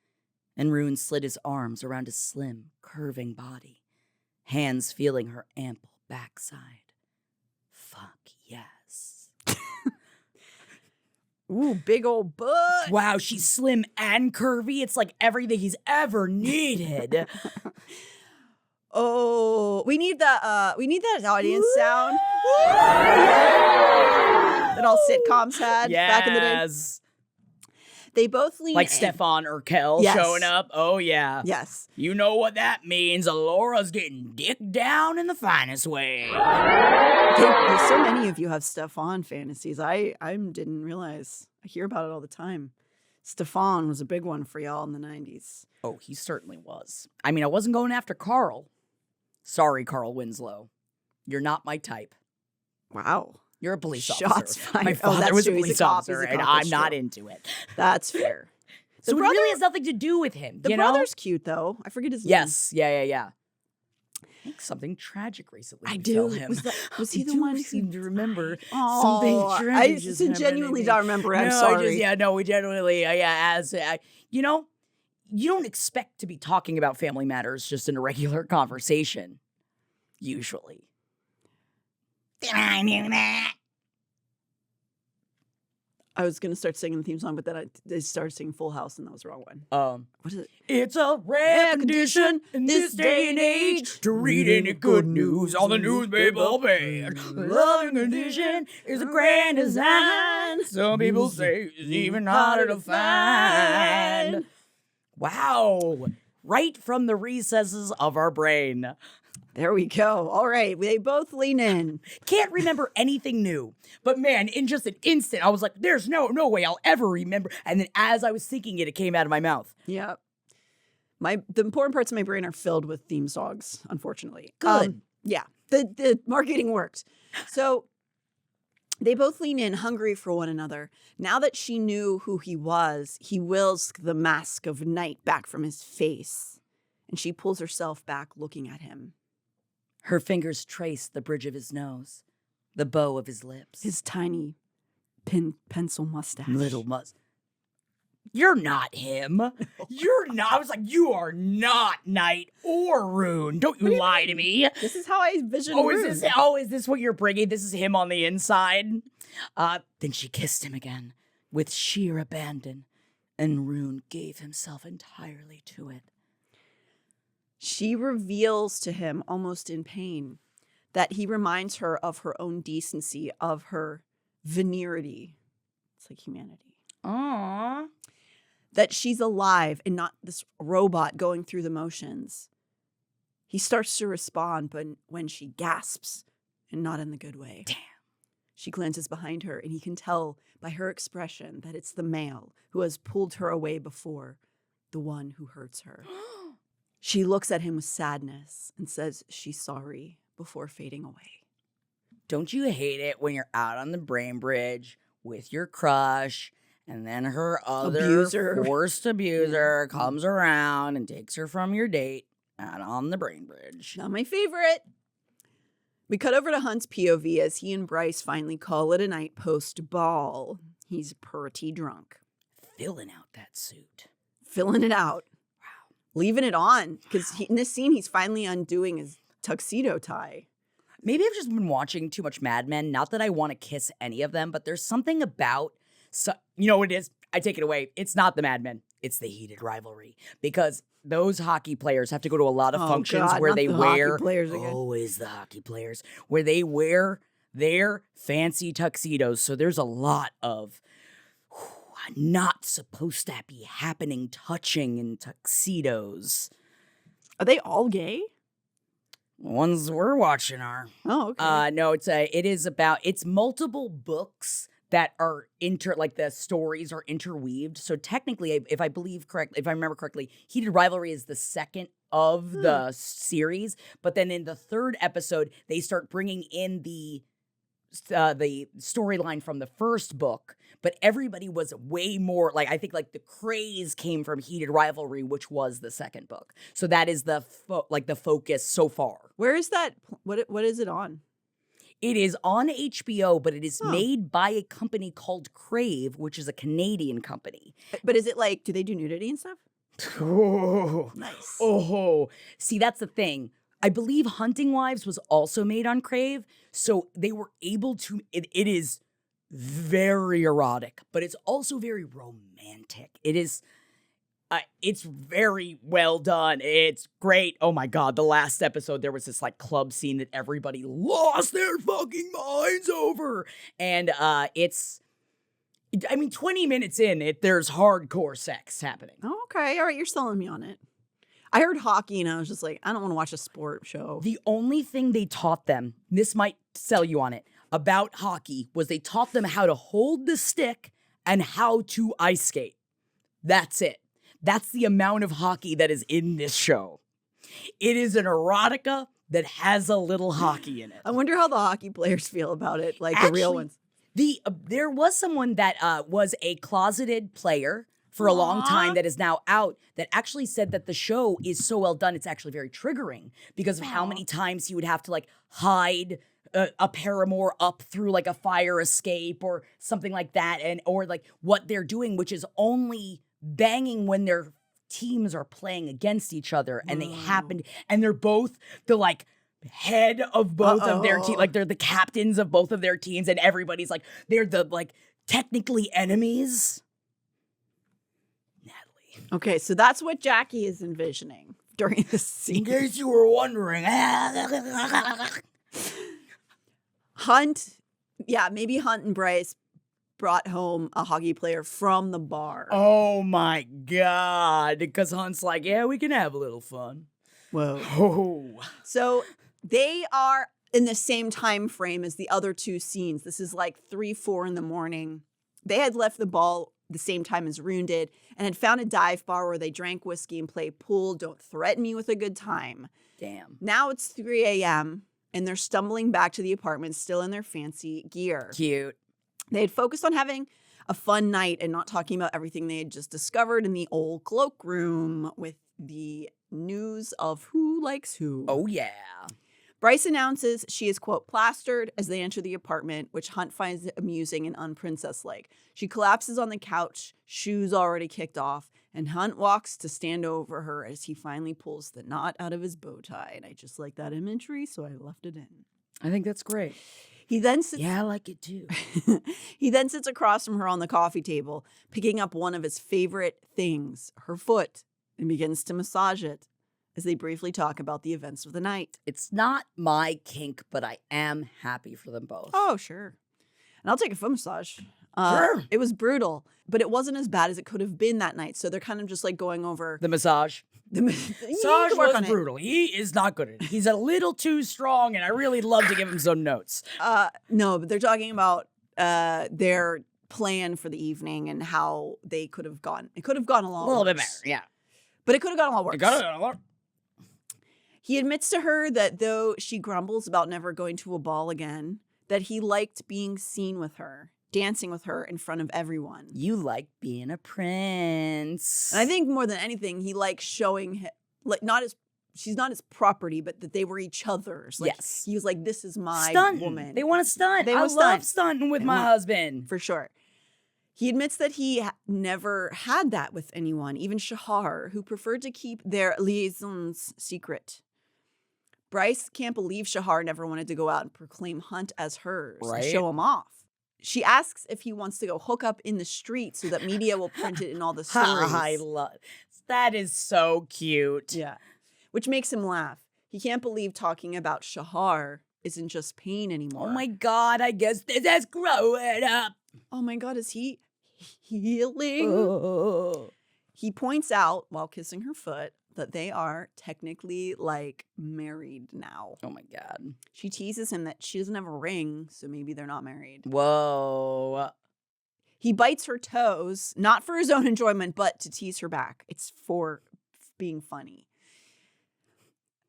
Speaker 1: and Ruhn slid his arms around his slim, curving body, hands feeling her ample backside. Fuck yes.
Speaker 2: Ooh, big old butt.
Speaker 1: Wow, she's slim and curvy. It's like everything he's ever needed.
Speaker 2: Oh, we need that audience sound that all sitcoms had back in the day. They both lean
Speaker 1: like
Speaker 2: in.
Speaker 1: Stefan Urkel
Speaker 2: Yes.
Speaker 1: showing up. Oh, yeah.
Speaker 2: Yes.
Speaker 1: You know what that means. Laura's getting dick down in the finest way.
Speaker 2: So many of you have Stefan fantasies. I didn't realize. I hear about it all the time. Stefan was a big one for y'all in the 90s.
Speaker 1: Oh, he certainly was. I mean, I wasn't going after Carl. Sorry, Carl Winslow. You're not my type.
Speaker 2: Wow.
Speaker 1: You're a police
Speaker 2: Shots
Speaker 1: officer.
Speaker 2: fired.
Speaker 1: My father
Speaker 2: that's
Speaker 1: was
Speaker 2: true.
Speaker 1: a
Speaker 2: He's
Speaker 1: police
Speaker 2: cop.
Speaker 1: officer,
Speaker 2: He's a
Speaker 1: and
Speaker 2: cop.
Speaker 1: I'm
Speaker 2: That's
Speaker 1: not
Speaker 2: true.
Speaker 1: into it.
Speaker 2: That's fair.
Speaker 1: So it really has nothing to do with him.
Speaker 2: The
Speaker 1: you know?
Speaker 2: brother's cute, though. I forget his name.
Speaker 1: Yes. Yeah. I think something tragic recently
Speaker 2: I
Speaker 1: befell
Speaker 2: do.
Speaker 1: him.
Speaker 2: Was he
Speaker 1: I
Speaker 2: the
Speaker 1: do
Speaker 2: one who
Speaker 1: seem to remember
Speaker 2: Oh,
Speaker 1: something tragic?
Speaker 2: I
Speaker 1: just
Speaker 2: genuinely
Speaker 1: happening.
Speaker 2: don't remember. I'm
Speaker 1: no,
Speaker 2: sorry.
Speaker 1: We genuinely, you know, you don't expect to be talking about family matters just in a regular conversation, usually. Did I knew that?
Speaker 2: I was going to start singing the theme song, but then I started singing Full House, and that was the wrong one.
Speaker 1: What
Speaker 2: is it?
Speaker 1: It's a rare condition in this day and age to read any good news on the newspaper page. Loving condition is a grand design. Some people say it's even harder to find. Wow. Right from the recesses of our brain.
Speaker 2: There we go. All right. They both lean in.
Speaker 1: Can't remember anything new. But man, in just an instant, I was like, there's no way I'll ever remember. And then as I was thinking it came out of my mouth.
Speaker 2: Yeah. The important parts of my brain are filled with theme songs, unfortunately.
Speaker 1: Good.
Speaker 2: Yeah. The marketing worked. So they both lean in, hungry for one another. Now that she knew who he was, he wills the mask of night back from his face. And she pulls herself back, looking at him.
Speaker 1: Her fingers trace the bridge of his nose, the bow of his lips.
Speaker 2: His tiny pencil mustache.
Speaker 1: Little You're not him. You're not. I was like, you are not Knight or Ruhn. Don't you lie to me.
Speaker 2: This is how I vision Ruhn.
Speaker 1: Is this what you're bringing? This is him on the inside? Then she kissed him again with sheer abandon, and Ruhn gave himself entirely to it.
Speaker 2: She reveals to him, almost in pain, that he reminds her of her own decency, of her veneerity. It's like humanity.
Speaker 1: Aww.
Speaker 2: That she's alive and not this robot going through the motions. He starts to respond, but when she gasps, and not in the good way.
Speaker 1: Damn.
Speaker 2: She glances behind her, and he can tell by her expression that it's the male who has pulled her away before, the one who hurts her. She looks at him with sadness and says she's sorry before fading away.
Speaker 1: Don't you hate it when you're out on the brain bridge with your crush and then her other forced abuser comes around and takes her from your date out on the brain bridge?
Speaker 2: Not my favorite. We cut over to Hunt's POV as he and Bryce finally call it a night post-ball. He's pretty drunk.
Speaker 1: Filling out that suit.
Speaker 2: Filling it out. Leaving it on, because in this scene, he's finally undoing his tuxedo tie.
Speaker 1: Maybe I've just been watching too much Mad Men. Not that I want to kiss any of them, but there's something about So, you know what it is? I take it away. It's not the Mad Men. It's the heated rivalry. Because those hockey players have to go to a lot of functions
Speaker 2: God,
Speaker 1: where
Speaker 2: not
Speaker 1: they
Speaker 2: the hockey
Speaker 1: wear...
Speaker 2: players again.
Speaker 1: Always the hockey players. Where they wear their fancy tuxedos. So there's a lot of not supposed to be happening touching in tuxedos.
Speaker 2: Are they all gay?
Speaker 1: The ones we're watching are.
Speaker 2: Oh, okay.
Speaker 1: No, it's multiple books that are the stories are interweaved. So technically, if I remember correctly, Heated Rivalry is the second of the series. But then in the third episode, they start bringing in the storyline from the first book. But everybody was way more I think the craze came from Heated Rivalry, which was the second book. So that is the focus so far.
Speaker 2: Where is that? What is it on?
Speaker 1: It is on HBO, but it is made by a company called Crave, which is a Canadian company.
Speaker 2: But is it do they do nudity and stuff?
Speaker 1: Oh,
Speaker 2: Nice.
Speaker 1: Oh, see, that's the thing. I believe Hunting Wives was also made on Crave, so they were able to. It is very erotic, but it's also very romantic. It is. It's very well done. It's great. Oh my God. The last episode, there was this club scene that everybody lost their fucking minds over. And 20 minutes in, there's hardcore sex happening.
Speaker 2: Oh, okay. All right. You're selling me on it. I heard hockey and I was just I don't want to watch a sport show.
Speaker 1: The only thing they taught them, this might sell you on it, about hockey was they taught them how to hold the stick and how to ice skate. That's it. That's the amount of hockey that is in this show. It is an erotica that has a little hockey in it.
Speaker 2: I wonder how the hockey players feel about it, the real ones.
Speaker 1: There was someone that was a closeted player for a long time that is now out that actually said that the show is so well done, it's actually very triggering because of how many times he would have to hide a paramour up through a fire escape or something like that, or what they're doing, which is only banging when their teams are playing against each other and they're both the head of both of their team, they're the captains of both of their teams, and everybody's they're the technically enemies. Natalie.
Speaker 2: Okay, so that's what Jackie is envisioning during this scene.
Speaker 1: In case you were wondering.
Speaker 2: Maybe Hunt and Bryce brought home a hockey player from the bar.
Speaker 1: Oh my God. Because Hunt's we can have a little fun.
Speaker 2: Whoa.
Speaker 1: Oh.
Speaker 2: So they are in the same time frame as the other two scenes. This is 3, 4 in the morning. They had left the ball the same time as Ruhn did and had found a dive bar where they drank whiskey and played pool. Don't threaten me with a good time.
Speaker 1: Damn.
Speaker 2: Now it's 3 a.m. and they're stumbling back to the apartment still in their fancy gear.
Speaker 1: Cute.
Speaker 2: They had focused on having a fun night and not talking about everything they had just discovered in the old cloakroom with the news of who likes who.
Speaker 1: Oh, yeah.
Speaker 2: Bryce announces she is, quote, plastered as they enter the apartment, which Hunt finds amusing and unprincess-like. She collapses on the couch, shoes already kicked off, and Hunt walks to stand over her as he finally pulls the knot out of his bow tie. And I just like that imagery, so I left it in.
Speaker 1: I think that's great.
Speaker 2: He then sits.
Speaker 1: Yeah, I like it too.
Speaker 2: He then sits across from her on the coffee table, picking up one of his favorite things, her foot, and begins to massage it as they briefly talk about the events of the night.
Speaker 1: It's not my kink, but I am happy for them both.
Speaker 2: Oh, sure. And I'll take a foot massage.
Speaker 1: Sure.
Speaker 2: It was brutal, but it wasn't as bad as it could have been that night. So they're kind of just going over
Speaker 1: the massage.
Speaker 2: The
Speaker 1: massage was brutal. He is not good at it. He's a little too strong, and I really love to give him some notes.
Speaker 2: No, but they're talking about their plan for the evening and how they could have gone. It could have gone a little
Speaker 1: bit better, yeah.
Speaker 2: But it could have gone a lot worse.
Speaker 1: It could have gone a lot.
Speaker 2: He admits to her that though she grumbles about never going to a ball again, that he liked being seen with her, dancing with her in front of everyone.
Speaker 1: You like being a prince.
Speaker 2: And I think more than anything, he likes showing, she's not his property, but that they were each other's.
Speaker 1: Yes.
Speaker 2: He was like, this is my woman.
Speaker 1: They want to stunt. I love stunting with my husband.
Speaker 2: For sure. He admits that he never had that with anyone, even Shahar, who preferred to keep their liaisons secret. Bryce can't believe Shahar never wanted to go out and proclaim Hunt as hers and show him off. She asks if he wants to go hook up in the street so that media will print it in all the stories.
Speaker 1: I love that. Is so cute.
Speaker 2: Yeah. Which makes him laugh. He can't believe talking about Shahar isn't just pain anymore.
Speaker 1: Oh my God, I guess this is growing up.
Speaker 2: Oh my God, is he healing?
Speaker 1: Oh.
Speaker 2: He points out while kissing her foot that they are technically like married now.
Speaker 1: Oh my God.
Speaker 2: She teases him that she doesn't have a ring, so maybe they're not married.
Speaker 1: Whoa.
Speaker 2: He bites her toes, not for his own enjoyment, but to tease her back. It's for being funny.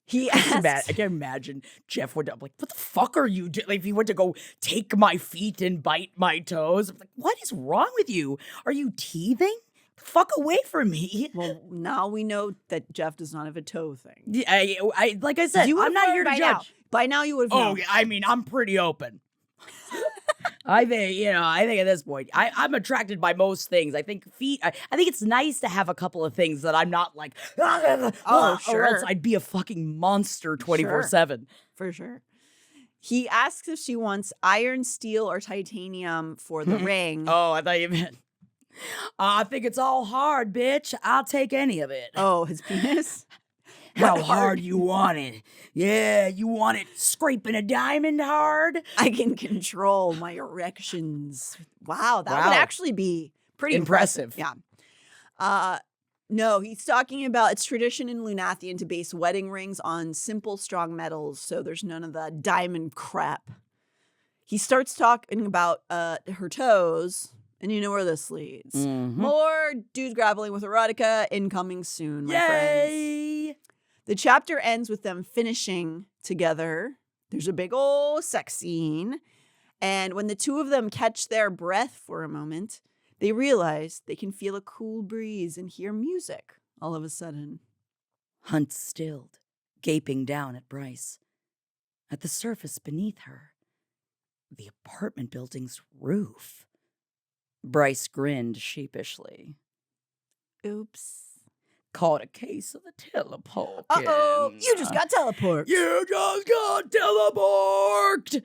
Speaker 2: He asks,
Speaker 1: I can imagine Jeff would like, what the fuck are you doing? Like, if he went to go take my feet and bite my toes, I'm like, what is wrong with you? Are you teething? Fuck away from me.
Speaker 2: well, now we know that Jeff does not have a toe thing.
Speaker 1: Yeah, I like I said,
Speaker 2: You
Speaker 1: I'm
Speaker 2: would've
Speaker 1: not
Speaker 2: learned
Speaker 1: here to
Speaker 2: by
Speaker 1: judge.
Speaker 2: now. By now you would have
Speaker 1: Oh,
Speaker 2: known.
Speaker 1: yeah, I mean, I'm pretty open. I think at this point, I'm attracted by most things. I think feet, I think it's nice to have a couple of things that I'm not like, or
Speaker 2: sure.
Speaker 1: else I'd be a fucking monster 24/7.
Speaker 2: For sure. He asks if she wants iron, steel, or titanium for the ring.
Speaker 1: Oh, I thought you meant, I think it's all hard, bitch. I'll take any of it.
Speaker 2: Oh, his penis?
Speaker 1: How
Speaker 2: What
Speaker 1: hard you want it? Yeah, you want it scraping a diamond hard?
Speaker 2: I can control my erections. Wow, that would
Speaker 1: Wow.
Speaker 2: actually be pretty
Speaker 1: Impressive.
Speaker 2: Yeah. No, he's talking about it's tradition in Lunathian to base wedding rings on simple, strong metals, so there's none of the diamond crap. He starts talking about her toes, and you know where this leads.
Speaker 1: Mhm.
Speaker 2: More dudes grappling with erotica incoming soon, my friends.
Speaker 1: Yay!
Speaker 2: The chapter ends with them finishing together. There's a big old sex scene. And when the two of them catch their breath for a moment, they realize they can feel a cool breeze and hear music all of a sudden.
Speaker 1: Hunt stilled, gaping down at Bryce. At the surface beneath her, the apartment building's roof. Bryce grinned sheepishly.
Speaker 2: Oops.
Speaker 1: Caught a case of the teleport.
Speaker 2: Uh-oh, you just got teleported.
Speaker 1: You just got teleported!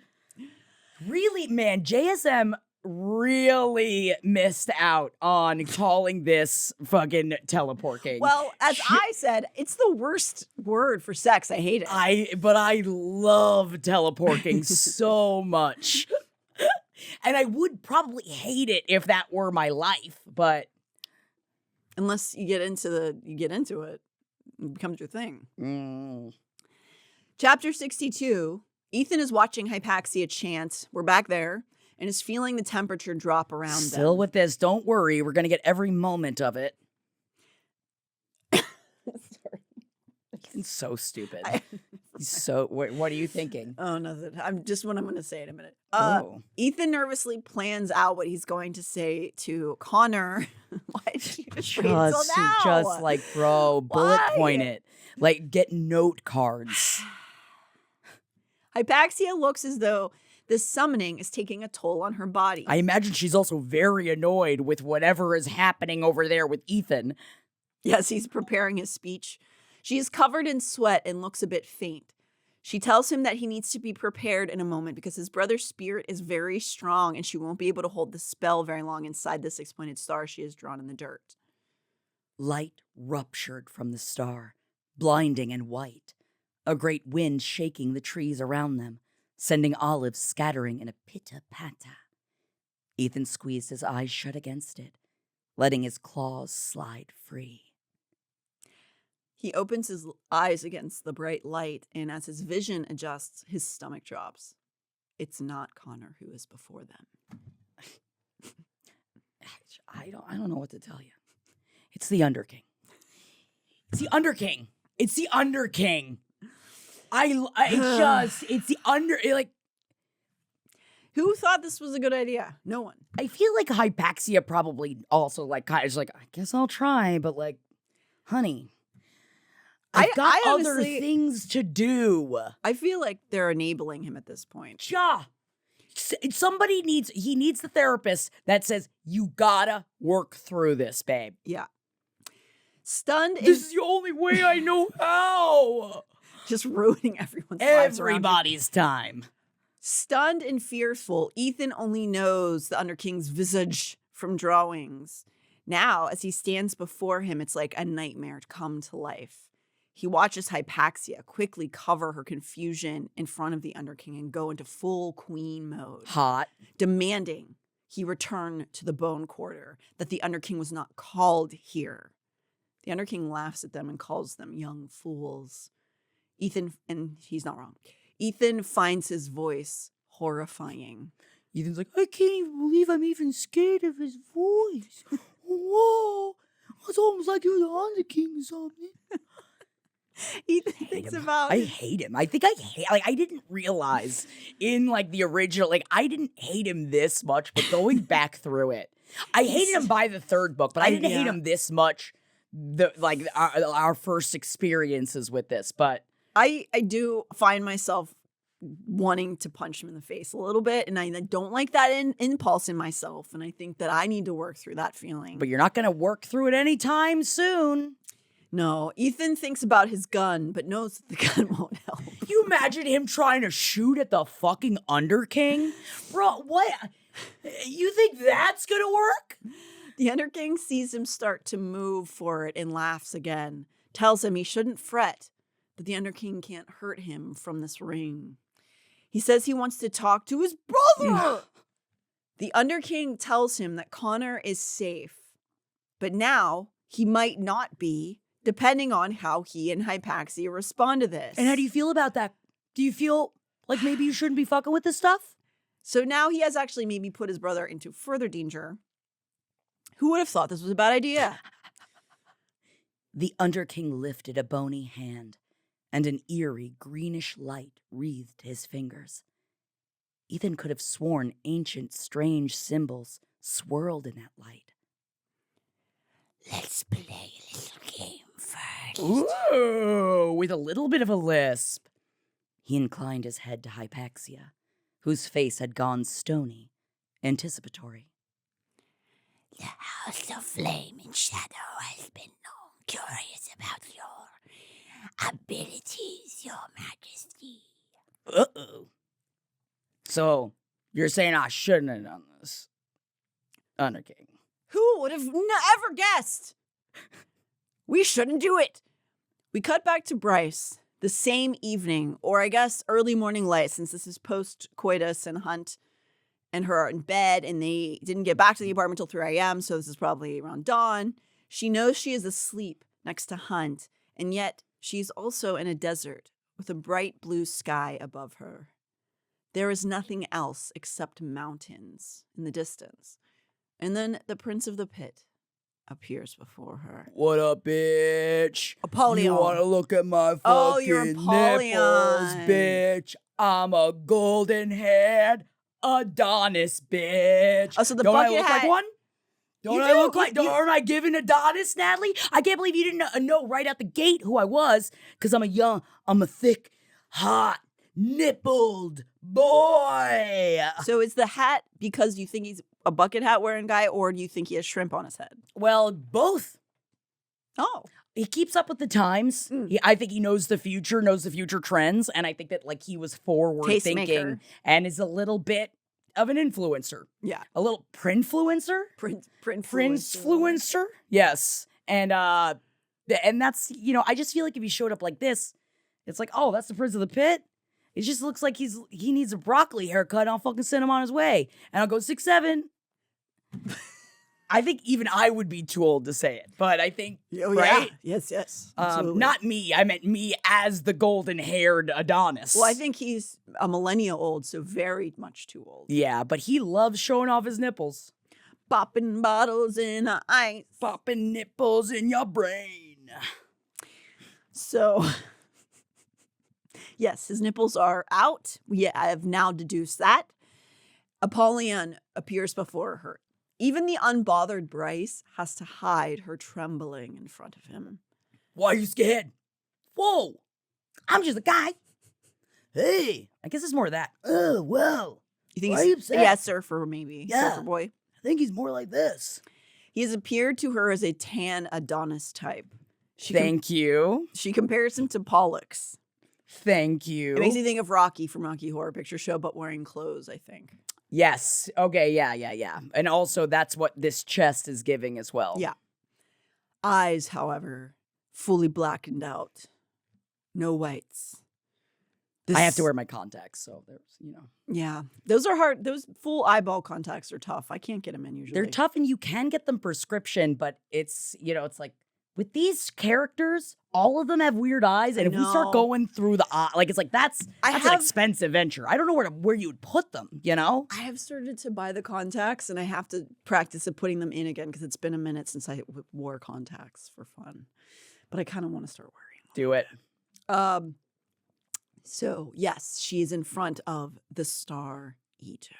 Speaker 1: Really, man, JSM really missed out on calling this fucking teleporting.
Speaker 2: Well, as I said, it's the worst word for sex. I hate it.
Speaker 1: But I love teleporting so much. And I would probably hate it if that were my life, but
Speaker 2: Unless you get into it, it becomes your thing. Chapter 62, Ithan is watching Hypaxia chant. We're back there. And is feeling the temperature drop around them.
Speaker 1: Still with this, don't worry, we're going to get every moment of it.
Speaker 2: Sorry.
Speaker 1: It's so stupid. So, what are you thinking?
Speaker 2: Oh, nothing. I'm just what I'm going to say in a minute.
Speaker 1: Oh.
Speaker 2: Ethan nervously plans out what he's going to say to Connor. Why did you just wait until now?
Speaker 1: Just like, bro, bullet
Speaker 2: Why?
Speaker 1: point it. Like, get note cards.
Speaker 2: Hypaxia looks as though this summoning is taking a toll on her body.
Speaker 1: I imagine she's also very annoyed with whatever is happening over there with Ithan.
Speaker 2: Yes, he's preparing his speech. She is covered in sweat and looks a bit faint. She tells him that he needs to be prepared in a moment because his brother's spirit is very strong and she won't be able to hold the spell very long inside the six-pointed star she has drawn in the dirt.
Speaker 1: Light ruptured from the star, blinding and white, a great wind shaking the trees around them, sending olives scattering in a pitta-patta. Ithan squeezed his eyes shut against it, letting his claws slide free.
Speaker 2: He opens his eyes against the bright light, and as his vision adjusts, his stomach drops. It's not Connor who is before them.
Speaker 1: I don't know what to tell you. It's the Underking. It's the Underking. It's the Underking. It's the like.
Speaker 2: Who thought this was a good idea? No one.
Speaker 1: I feel like Hypaxia probably also like kind of like, I guess I'll try, but like, honey, I've got other
Speaker 2: honestly,
Speaker 1: things to do.
Speaker 2: I feel like they're enabling him at this point.
Speaker 1: Ja. Somebody needs the therapist that says, you gotta work through this, babe.
Speaker 2: Yeah. Stunned
Speaker 1: This is the only way I know how.
Speaker 2: just ruining everyone's lives around him.
Speaker 1: Everybody's time.
Speaker 2: Stunned and fearful, Ithan only knows the Underking's visage from drawings. Now, as he stands before him, it's like a nightmare come to life. He watches Hypaxia quickly cover her confusion in front of the Underking and go into full queen mode.
Speaker 1: Hot.
Speaker 2: Demanding he return to the Bone Quarter, that the Underking was not called here. The Underking laughs at them and calls them young fools. Ithan, and he's not wrong, Ithan finds his voice horrifying.
Speaker 1: Ethan's like, I can't even believe I'm even scared of his voice. Whoa. It's almost like you're the Underking or something.
Speaker 2: Ethan thinks about
Speaker 1: I hate him. I think I hate, like, I didn't realize in, like, the original, like, I didn't hate him this much, but going back through it, I hated him by the third book, but I didn't hate him this much, our first experiences with this, but.
Speaker 2: I do find myself wanting to punch him in the face a little bit, and I don't like that impulse in myself, and I think that I need to work through that feeling.
Speaker 1: But you're not going to work through it anytime soon.
Speaker 2: No, Ithan thinks about his gun, but knows that the gun won't help.
Speaker 1: You imagine him trying to shoot at the fucking Underking? Bro, what? You think that's going to work?
Speaker 2: The Underking sees him start to move for it and laughs again, tells him he shouldn't fret, that the Underking can't hurt him from this ring. He says he wants to talk to his brother. The Underking tells him that Connor is safe, but now he might not be, depending on how he and Hypaxia respond to this.
Speaker 1: And how do you feel about that? Do you feel like maybe you shouldn't be fucking with this stuff?
Speaker 2: So now he has actually maybe put his brother into further danger. Who would have thought this was a bad idea?
Speaker 1: The Underking lifted a bony hand, and an eerie greenish light wreathed his fingers. Ithan could have sworn ancient, strange symbols swirled in that light. Let's play a little game first. Ooh, with a little bit of a lisp. He inclined his head to Hypaxia, whose face had gone stony, anticipatory. The House of Flame and Shadow has been long curious about your abilities, Your Majesty. Uh-oh. So, you're saying I shouldn't have done this, Underking?
Speaker 2: Who would have ever guessed? We shouldn't do it. We cut back to Bryce the same evening, or I guess early morning light, since this is post-coitus and Hunt and her are in bed, and they didn't get back to the apartment till 3 a.m., so this is probably around dawn. She knows she is asleep next to Hunt, and yet she's also in a desert with a bright blue sky above her. There is nothing else except mountains in the distance. And then the Prince of the Pit appears before her. What up, bitch? Apollion.
Speaker 1: You want to look at my fucking nipples, bitch? I'm a golden-haired Adonis, bitch.
Speaker 2: Oh, so the
Speaker 1: Don't
Speaker 2: bucket
Speaker 1: I look
Speaker 2: hat.
Speaker 1: like one? Don't I look like? Aren't I giving Adonis, Natalie? I can't believe you didn't know right out the gate who I was, because I'm a thick, hot, nippled boy.
Speaker 2: So is the hat because you think he's a bucket hat wearing guy, or do you think he has shrimp on his head?
Speaker 1: Well, both.
Speaker 2: Oh.
Speaker 1: He keeps up with the times. I think he knows the future trends, and I think that like he was forward thinking and is a little bit of an influencer.
Speaker 2: Yeah.
Speaker 1: A little prinfluencer? Prince-fluencer? Yes. And that's, I just feel like if he showed up like this, it's like, oh, that's the Prince of the Pit? It just looks like he needs a broccoli haircut. I'll fucking send him on his way. And I'll go 6'7". I think even I would be too old to say it, but I think, right?
Speaker 2: Yeah. Yes.
Speaker 1: Not me. I meant me as the golden-haired Adonis.
Speaker 2: Well, I think he's a millennia old, so very much too old.
Speaker 1: Yeah, but he loves showing off his nipples.
Speaker 2: Popping bottles in ice.
Speaker 1: Popping nipples in your brain.
Speaker 2: So, yes, his nipples are out. I have now deduced that. Apollion appears before her. Even the unbothered Bryce has to hide her trembling in front of him.
Speaker 1: Why are you scared? Whoa, I'm just a guy. Hey, I guess it's more of that. Oh, whoa.
Speaker 2: You think he's surfer maybe?
Speaker 1: Yeah.
Speaker 2: Surfer boy?
Speaker 1: I think he's more like this.
Speaker 2: He has appeared to her as a tan Adonis type.
Speaker 1: Thank you.
Speaker 2: She compares him to Pollux.
Speaker 1: Thank you.
Speaker 2: It makes me think of Rocky from Rocky Horror Picture Show, but wearing clothes, I think.
Speaker 1: Yes. Okay, yeah. And also that's what this chest is giving as well.
Speaker 2: Yeah. Eyes, however, fully blackened out. No whites.
Speaker 1: I have to wear my contacts, so there's,
Speaker 2: Yeah. Those are hard. Those full eyeball contacts are tough. I can't get them in usually.
Speaker 1: They're tough and you can get them prescription, but it's, it's like with these characters, all of them have weird eyes, and if we start going through the eye, like it's like that's an expensive venture. I don't know where you would put them,
Speaker 2: I have started to buy the contacts, and I have to practice at putting them in again because it's been a minute since I wore contacts for fun. But I kind of want to start wearing them.
Speaker 1: Do it.
Speaker 2: So, yes, she is in front of the Star Eater.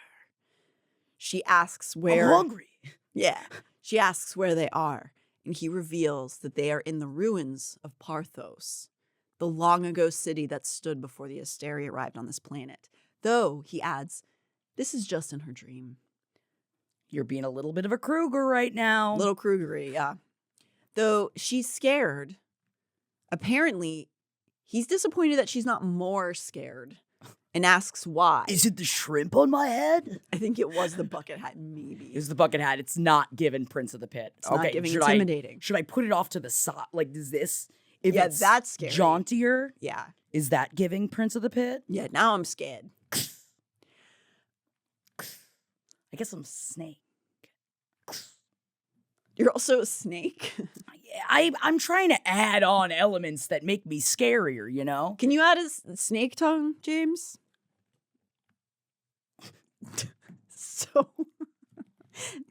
Speaker 2: She asks where...
Speaker 1: I'm hungry.
Speaker 2: Yeah. She asks where they are, and he reveals that they are in the ruins of Parthos, the long-ago city that stood before the Asteri arrived on this planet. Though, he adds, this is just in her dream.
Speaker 1: You're being a little bit of a Kruger right now.
Speaker 2: Little Krugery, yeah. Though she's scared, apparently... He's disappointed that she's not more scared and asks why.
Speaker 1: Is it the shrimp on my head?
Speaker 2: I think it was the bucket hat, maybe.
Speaker 1: It's the bucket hat. It's not given Prince of the Pit.
Speaker 2: It's not giving intimidating.
Speaker 1: Should I put it off to the side? Like, is this? If
Speaker 2: yeah,
Speaker 1: it's
Speaker 2: that's scary.
Speaker 1: Jauntier?
Speaker 2: Yeah.
Speaker 1: Is that giving Prince of the Pit?
Speaker 2: Yeah, now I'm scared.
Speaker 1: I guess I'm Snake.
Speaker 2: You're also a snake?
Speaker 1: I'm trying to add on elements that make me scarier,
Speaker 2: Can you add a snake tongue, James? So...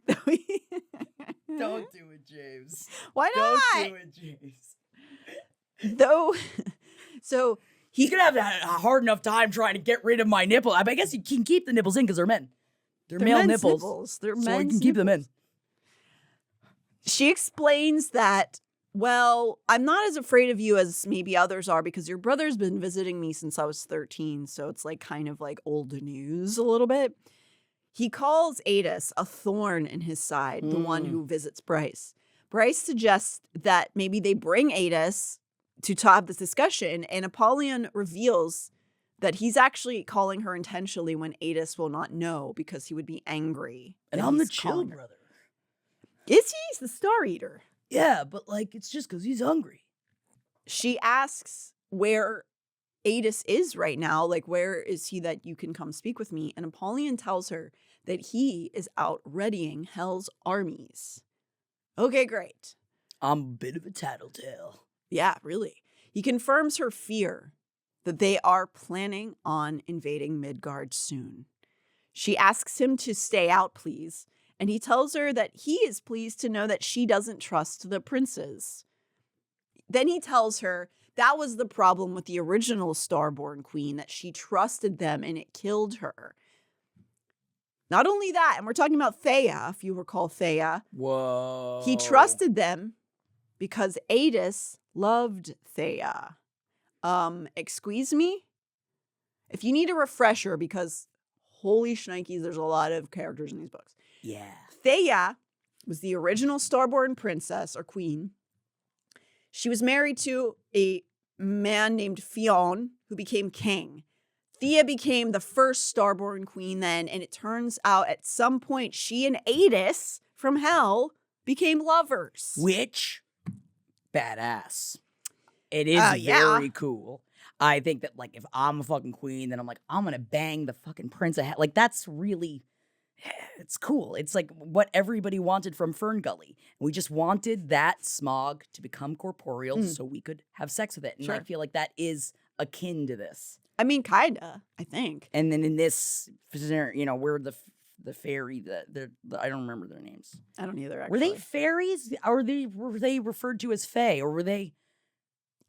Speaker 1: Don't do it, James.
Speaker 2: Why not?
Speaker 1: Don't do it, James.
Speaker 2: Though... So...
Speaker 1: He's going to have a hard enough time trying to get rid of my nipple. I guess you can keep the nipples in because they're men. They're male nipples.
Speaker 2: They're
Speaker 1: so
Speaker 2: men's
Speaker 1: you can keep them in.
Speaker 2: She explains that, well, I'm not as afraid of you as maybe others are because your brother's been visiting me since I was 13, so it's like kind of like old news a little bit. He calls Adis a thorn in his side, the one who visits Bryce. Bryce suggests that maybe they bring Adis to have this discussion, and Apollion reveals that he's actually calling her intentionally when Adis will not know because he would be angry.
Speaker 1: And I'm the chill brother.
Speaker 2: Is he? He's the Star Eater.
Speaker 1: Yeah, but like it's just because he's hungry.
Speaker 2: She asks where Adis is right now. Like, where is he that you can come speak with me? And Apollion tells her that he is out readying Hell's armies. Okay, great.
Speaker 1: I'm a bit of a tattletale.
Speaker 2: Yeah, really. He confirms her fear that they are planning on invading Midgard soon. She asks him to stay out, please. And he tells her that he is pleased to know that she doesn't trust the princes. Then he tells her that was the problem with the original Starborn Queen, that she trusted them and it killed her. Not only that, and we're talking about Thea, if you recall Thea.
Speaker 1: Whoa.
Speaker 2: He trusted them because Adis loved Thea. Excuse me? If you need a refresher, because holy shnikes, there's a lot of characters in these books.
Speaker 1: Yeah.
Speaker 2: Thea was the original Starborn princess or queen. She was married to a man named Fionn, who became king. Thea became the first Starborn queen then, and it turns out at some point she and Adis from Hell became lovers.
Speaker 1: Which, badass. It is very cool. I think that, like, if I'm a fucking queen, then I'm like, I'm gonna bang the fucking prince of Hell. Like, that's really... It's cool. It's like what everybody wanted from Fern Gully. We just wanted that smog to become corporeal so we could have sex with it. And I feel like that is akin to this.
Speaker 2: I mean, kinda, I think.
Speaker 1: And then in this, we're the fairy, I don't remember their names.
Speaker 2: I don't either, actually.
Speaker 1: Were they fairies? Or were they referred to as fae? Or were they...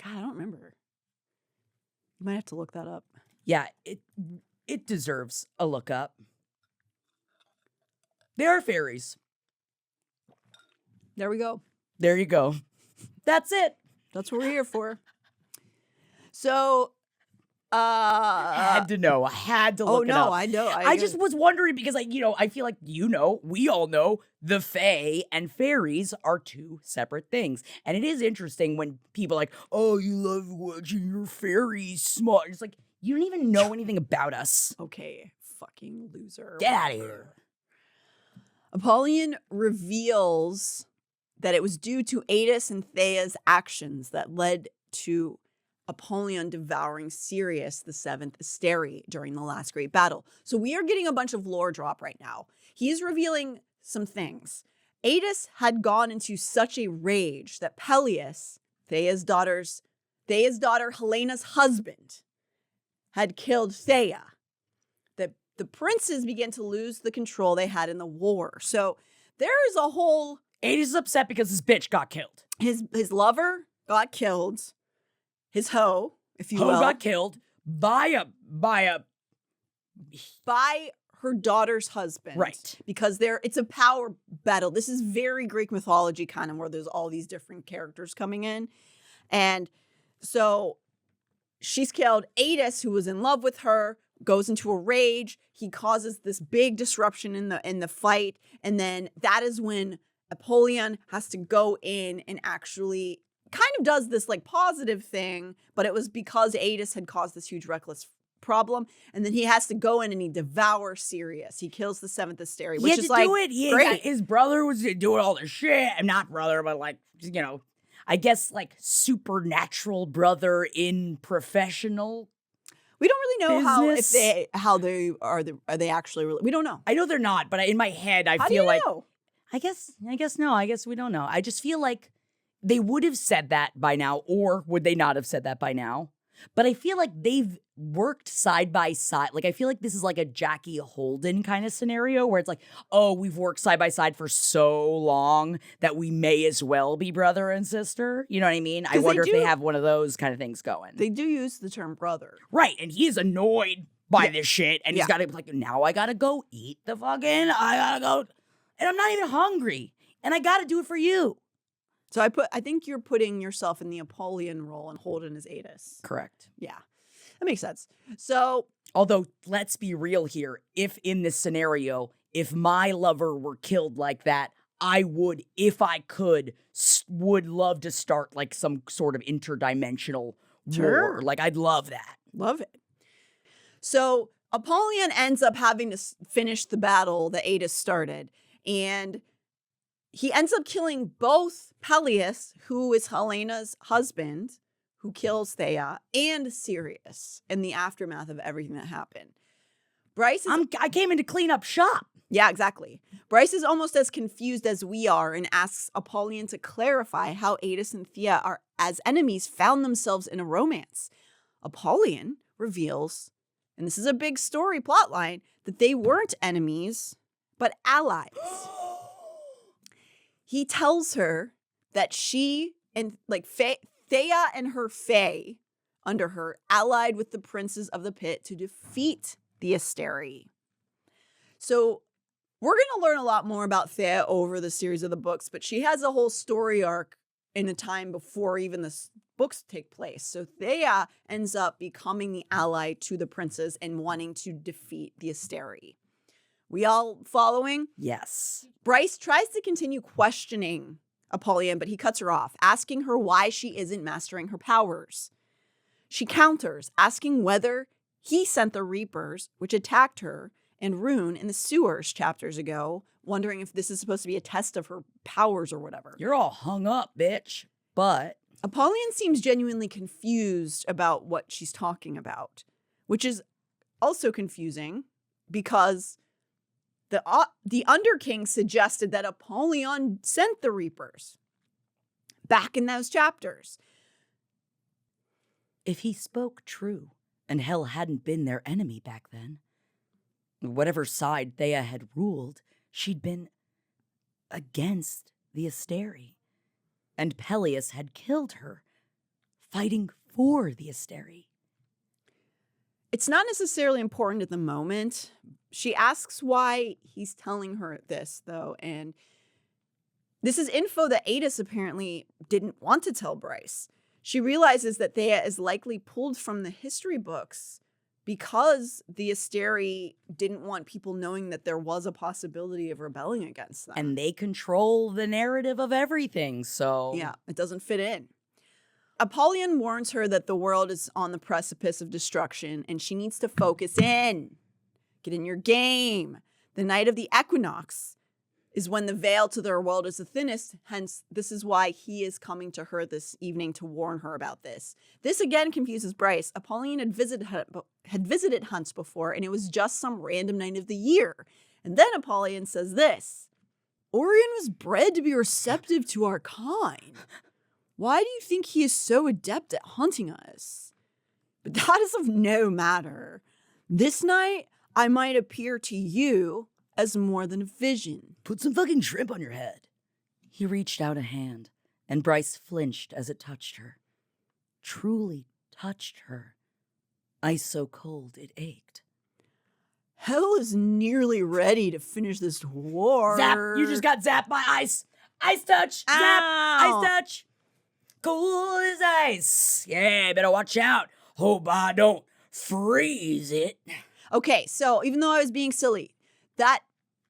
Speaker 2: God, I don't remember. You might have to look that up.
Speaker 1: Yeah, it deserves a look up. They are fairies.
Speaker 2: There we go.
Speaker 1: There you go. That's it.
Speaker 2: That's what we're here for. So
Speaker 1: Had to know. I had to look it up.
Speaker 2: I know.
Speaker 1: I just was wondering because, like, I feel like, we all know the Fae and fairies are two separate things. And it is interesting when people are like, oh, you love watching your fairies smart. It's like, you don't even know anything about us.
Speaker 2: Okay, fucking loser.
Speaker 1: Get out of here.
Speaker 2: Apollion reveals that it was due to Aidas and Thea's actions that led to Apollion devouring Sirius, the seventh Asteri, during the last great battle. So we are getting a bunch of lore drop right now. He's revealing some things. Aidas had gone into such a rage that Peleus, Thea's daughter Helena's husband, had killed Thea. The princes began to lose the control they had in the war. So there is a whole...
Speaker 1: Aidas is upset because his bitch got killed.
Speaker 2: His lover got killed. His hoe, if you will.
Speaker 1: Hoe got killed by
Speaker 2: her daughter's husband.
Speaker 1: Right.
Speaker 2: Because it's a power battle. This is very Greek mythology kind of where there's all these different characters coming in. And so she's killed. Aidas, who was in love with her, goes into a rage. He causes this big disruption in the fight. And then that is when Apollion has to go in and actually kind of does this like positive thing, but it was because Aidas had caused this huge reckless problem. And then he has to go in and he devours Sirius. He kills the seventh Asteri, which is like great.
Speaker 1: His brother was doing all the shit. Not brother, but like, I guess like supernatural brother in professional.
Speaker 2: We don't really know
Speaker 1: business.
Speaker 2: how they are they actually really, we don't know.
Speaker 1: I know they're not, but in my head I feel like know? I guess no. I guess we don't know. I just feel like they would have said that by now, or would they not have said that by now? But I feel like they've worked side by side. Like, I feel like this is like a Jackie Holden kind of scenario where it's like, oh, we've worked side by side for so long that we may as well be brother and sister. You know what I mean? I wonder if they have one of those kind of things going.
Speaker 2: They do use the term brother.
Speaker 1: Right. And he is annoyed by this shit. And he's got to be like, now I got to go eat I got to go. And I'm not even hungry. And I got to do it for you.
Speaker 2: So I think you're putting yourself in the Apollion role and Holden as Aidas.
Speaker 1: Correct.
Speaker 2: Yeah, that makes sense. So,
Speaker 1: although let's be real here, if in this scenario, if my lover were killed like that, I would, if I could, would love to start like some sort of interdimensional war. Like, I'd love that.
Speaker 2: Love it. So Apollion ends up having to finish the battle that Aidas started, and he ends up killing both Peleus, who is Helena's husband, who kills Thea, and Sirius in the aftermath of everything that happened. Bryce is...
Speaker 1: I came in to clean up shop.
Speaker 2: Yeah, exactly. Bryce is almost as confused as we are and asks Apollion to clarify how Aidas and Thea are, as enemies, found themselves in a romance. Apollion reveals, and this is a big story plotline, that they weren't enemies, but allies. He tells her that she and like Thea and her fae under her allied with the princes of the pit to defeat the Asteri. So we're going to learn a lot more about Thea over the series of the books, but she has a whole story arc in a time before even the books take place. So Thea ends up becoming the ally to the princes and wanting to defeat the Asteri. We all following?
Speaker 1: Yes.
Speaker 2: Bryce tries to continue questioning Apollion, but he cuts her off, asking her why she isn't mastering her powers. She counters, asking whether he sent the Reapers, which attacked her and Ruhn in the sewers chapters ago, wondering if this is supposed to be a test of her powers or whatever.
Speaker 1: You're all hung up, bitch. But
Speaker 2: Apollion seems genuinely confused about what she's talking about, which is also confusing because the Underking suggested that Apollion sent the Reapers back in those chapters.
Speaker 1: If he spoke true, and hell hadn't been their enemy back then, whatever side Thea had ruled, she'd been against the Asteri. And Peleus had killed her, fighting for the Asteri.
Speaker 2: It's not necessarily important at the moment. She asks why he's telling her this, though, and this is info that Aidas apparently didn't want to tell Bryce. She realizes that Thea is likely pulled from the history books because the Asteri didn't want people knowing that there was a possibility of rebelling against them.
Speaker 1: And they control the narrative of everything, so...
Speaker 2: Yeah, it doesn't fit in. Apollion warns her that the world is on the precipice of destruction and she needs to focus in. Get in your game. The night of the equinox is when the veil to their world is the thinnest, hence this is why he is coming to her this evening to warn her about this. This again confuses Bryce. Apollion had visited Hunts before, and it was just some random night of the year. And then Apollion says this, Orion was bred to be receptive to our kind. Why do you think he is so adept at hunting us? But that is of no matter. This night, I might appear to you as more than a vision.
Speaker 1: Put some fucking shrimp on your head. He reached out a hand, and Bryce flinched as it touched her. Truly touched her. Ice so cold it ached.
Speaker 2: Hell is nearly ready to finish this war.
Speaker 1: Zap! You just got zapped by ice! Ice touch! Zap!
Speaker 2: Ow.
Speaker 1: Ice touch! Cool as ice! Yeah, better watch out. Hope I don't freeze it.
Speaker 2: Okay, so even though I was being silly, that,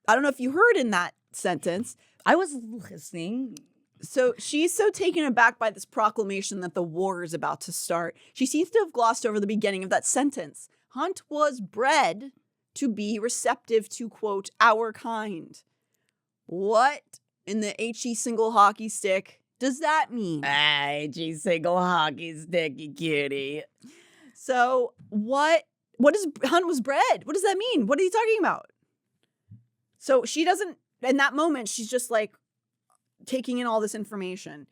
Speaker 2: I don't know if you heard in that sentence.
Speaker 1: I was listening.
Speaker 2: So she's so taken aback by this proclamation that the war is about to start. She seems to have glossed over the beginning of that sentence. Hunt was bred to be receptive to, quote, our kind. What in the HE single hockey stick does that mean?
Speaker 1: HE single hockey stick, you cutie.
Speaker 2: So what is Hunt was bred? What does that mean? What are you talking about? So she doesn't, in that moment, she's just like taking in all this information.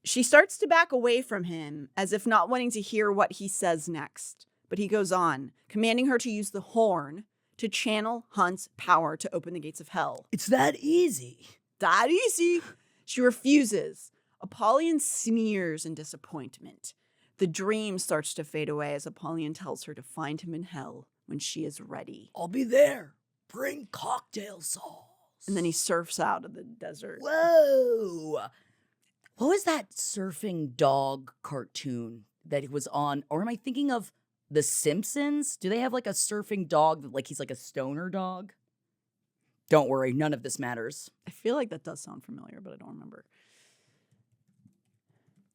Speaker 2: She starts to back away from him as if not wanting to hear what he says next. But he goes on, commanding her to use the horn to channel Hunt's power to open the gates of hell.
Speaker 1: It's that easy.
Speaker 2: That easy. She refuses. Apollion sneers in disappointment. The dream starts to fade away as Apollion tells her to find him in hell when she is ready.
Speaker 1: I'll be there. Bring cocktail sauce.
Speaker 2: And then he surfs out of the desert.
Speaker 1: Whoa. What was that surfing dog cartoon that was on? Or am I thinking of The Simpsons? Do they have like a surfing dog that like he's like a stoner dog? Don't worry, none of this matters.
Speaker 2: I feel like that does sound familiar, but I don't remember.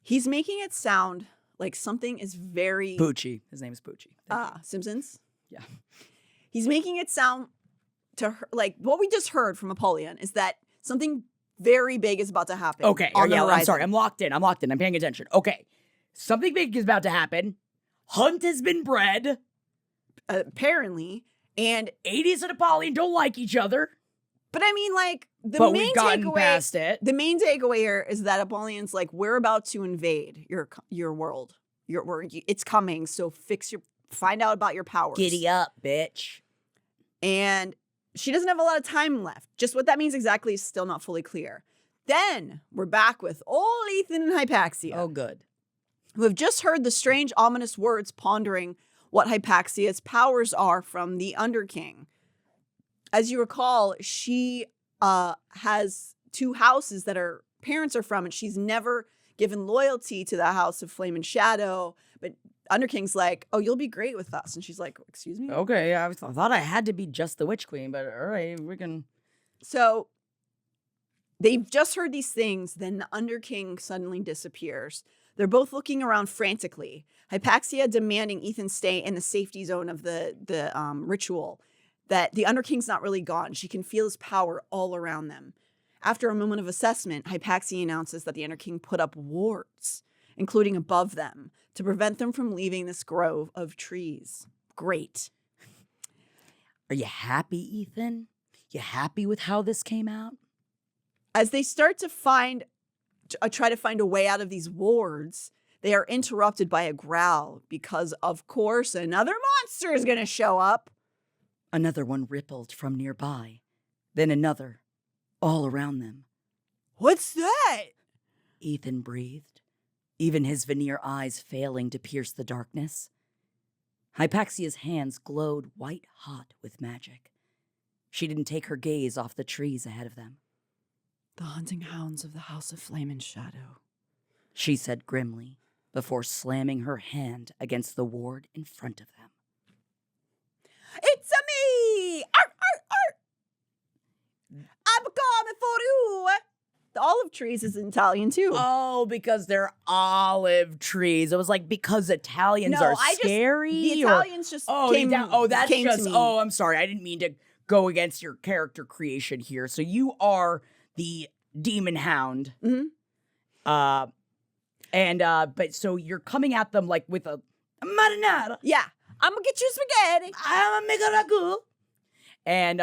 Speaker 2: He's making it sound like something is very...
Speaker 1: Poochie. His name is Poochie.
Speaker 2: Simpsons?
Speaker 1: Yeah.
Speaker 2: He's making it sound to her, like what we just heard from Apollion is that something very big is about to happen.
Speaker 1: Okay,
Speaker 2: on the
Speaker 1: yeah, I'm
Speaker 2: horizon.
Speaker 1: sorry. I'm locked in. I'm paying attention. Okay. Something big is about to happen. Hunt has been bred.
Speaker 2: Apparently. And
Speaker 1: 80s and Apollion don't like each other.
Speaker 2: But I mean, like,
Speaker 1: But we've gotten past it.
Speaker 2: The main takeaway here is that Apollion's like, we're about to invade your world. It's coming, so find out about your powers.
Speaker 1: Giddy up, bitch.
Speaker 2: And she doesn't have a lot of time left. Just what that means exactly is still not fully clear. Then we're back with old Ithan and Hypaxia.
Speaker 1: Oh, good.
Speaker 2: Who have just heard the strange, ominous words pondering what Hypaxia's powers are from the Underking. As you recall, she has two houses that her parents are from, and she's never given loyalty to the House of Flame and Shadow. But Underking's like, oh, you'll be great with us. And she's like, excuse me?
Speaker 1: Okay, I thought I had to be just the Witch Queen, but all right, we can...
Speaker 2: So they've just heard these things, then the Underking suddenly disappears. They're both looking around frantically. Hypaxia demanding Ithan stay in the safety zone of the ritual. That the Underking's not really gone. She can feel his power all around them. After a moment of assessment, Hypaxia announces that the Underking put up wards, including above them, to prevent them from leaving this grove of trees. Great.
Speaker 1: Are you happy, Ithan? You happy with how this came out?
Speaker 2: As they start to try to find a way out of these wards, they are interrupted by a growl because, of course, another monster is going to show up.
Speaker 1: Another one rippled from nearby, then another, all around them.
Speaker 2: What's that?
Speaker 1: Ithan breathed, even his veneer eyes failing to pierce the darkness. Hypaxia's hands glowed white-hot with magic. She didn't take her gaze off the trees ahead of them.
Speaker 2: The hunting hounds of the House of Flame and Shadow.
Speaker 1: she said grimly, before slamming her hand against the ward in front of them.
Speaker 2: It's a me! Arr, arr, arr! I'm coming for you! The olive trees is in Italian too.
Speaker 1: Oh, because they're olive trees. It was like because Italians are scary.
Speaker 2: The Italians just came
Speaker 1: that's
Speaker 2: came
Speaker 1: just.
Speaker 2: to me.
Speaker 1: Oh, I'm sorry. I didn't mean to go against your character creation here. So you are the demon hound.
Speaker 2: Mm-hmm.
Speaker 1: But so you're coming at them like with a marinara.
Speaker 2: Yeah, I'm gonna get you spaghetti.
Speaker 1: I'm gonna make a ragu. And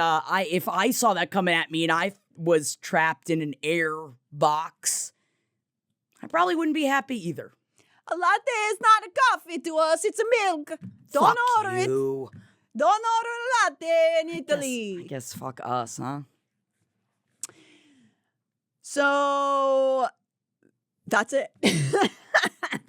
Speaker 1: if I saw that coming at me and I was trapped in an air box, I probably wouldn't be happy either.
Speaker 2: A latte is not a coffee to us; it's a milk. Don't
Speaker 1: Fuck
Speaker 2: order it.
Speaker 1: you.
Speaker 2: Don't order a latte in Italy.
Speaker 1: I guess fuck us, huh?
Speaker 2: So that's it.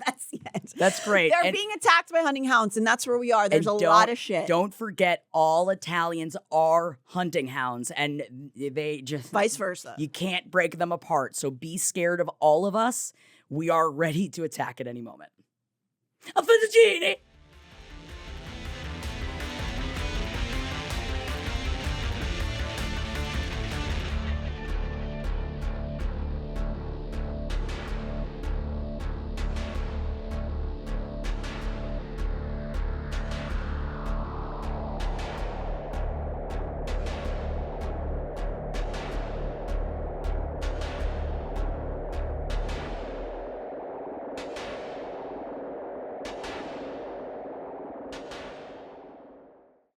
Speaker 2: That's the end.
Speaker 1: That's great.
Speaker 2: They're being attacked by hunting hounds, and that's where we are. There's a lot of shit.
Speaker 1: Don't forget, all Italians are hunting hounds, and they just
Speaker 2: Vice versa.
Speaker 1: You can't break them apart. So be scared of all of us. We are ready to attack at any moment. A fettuccine.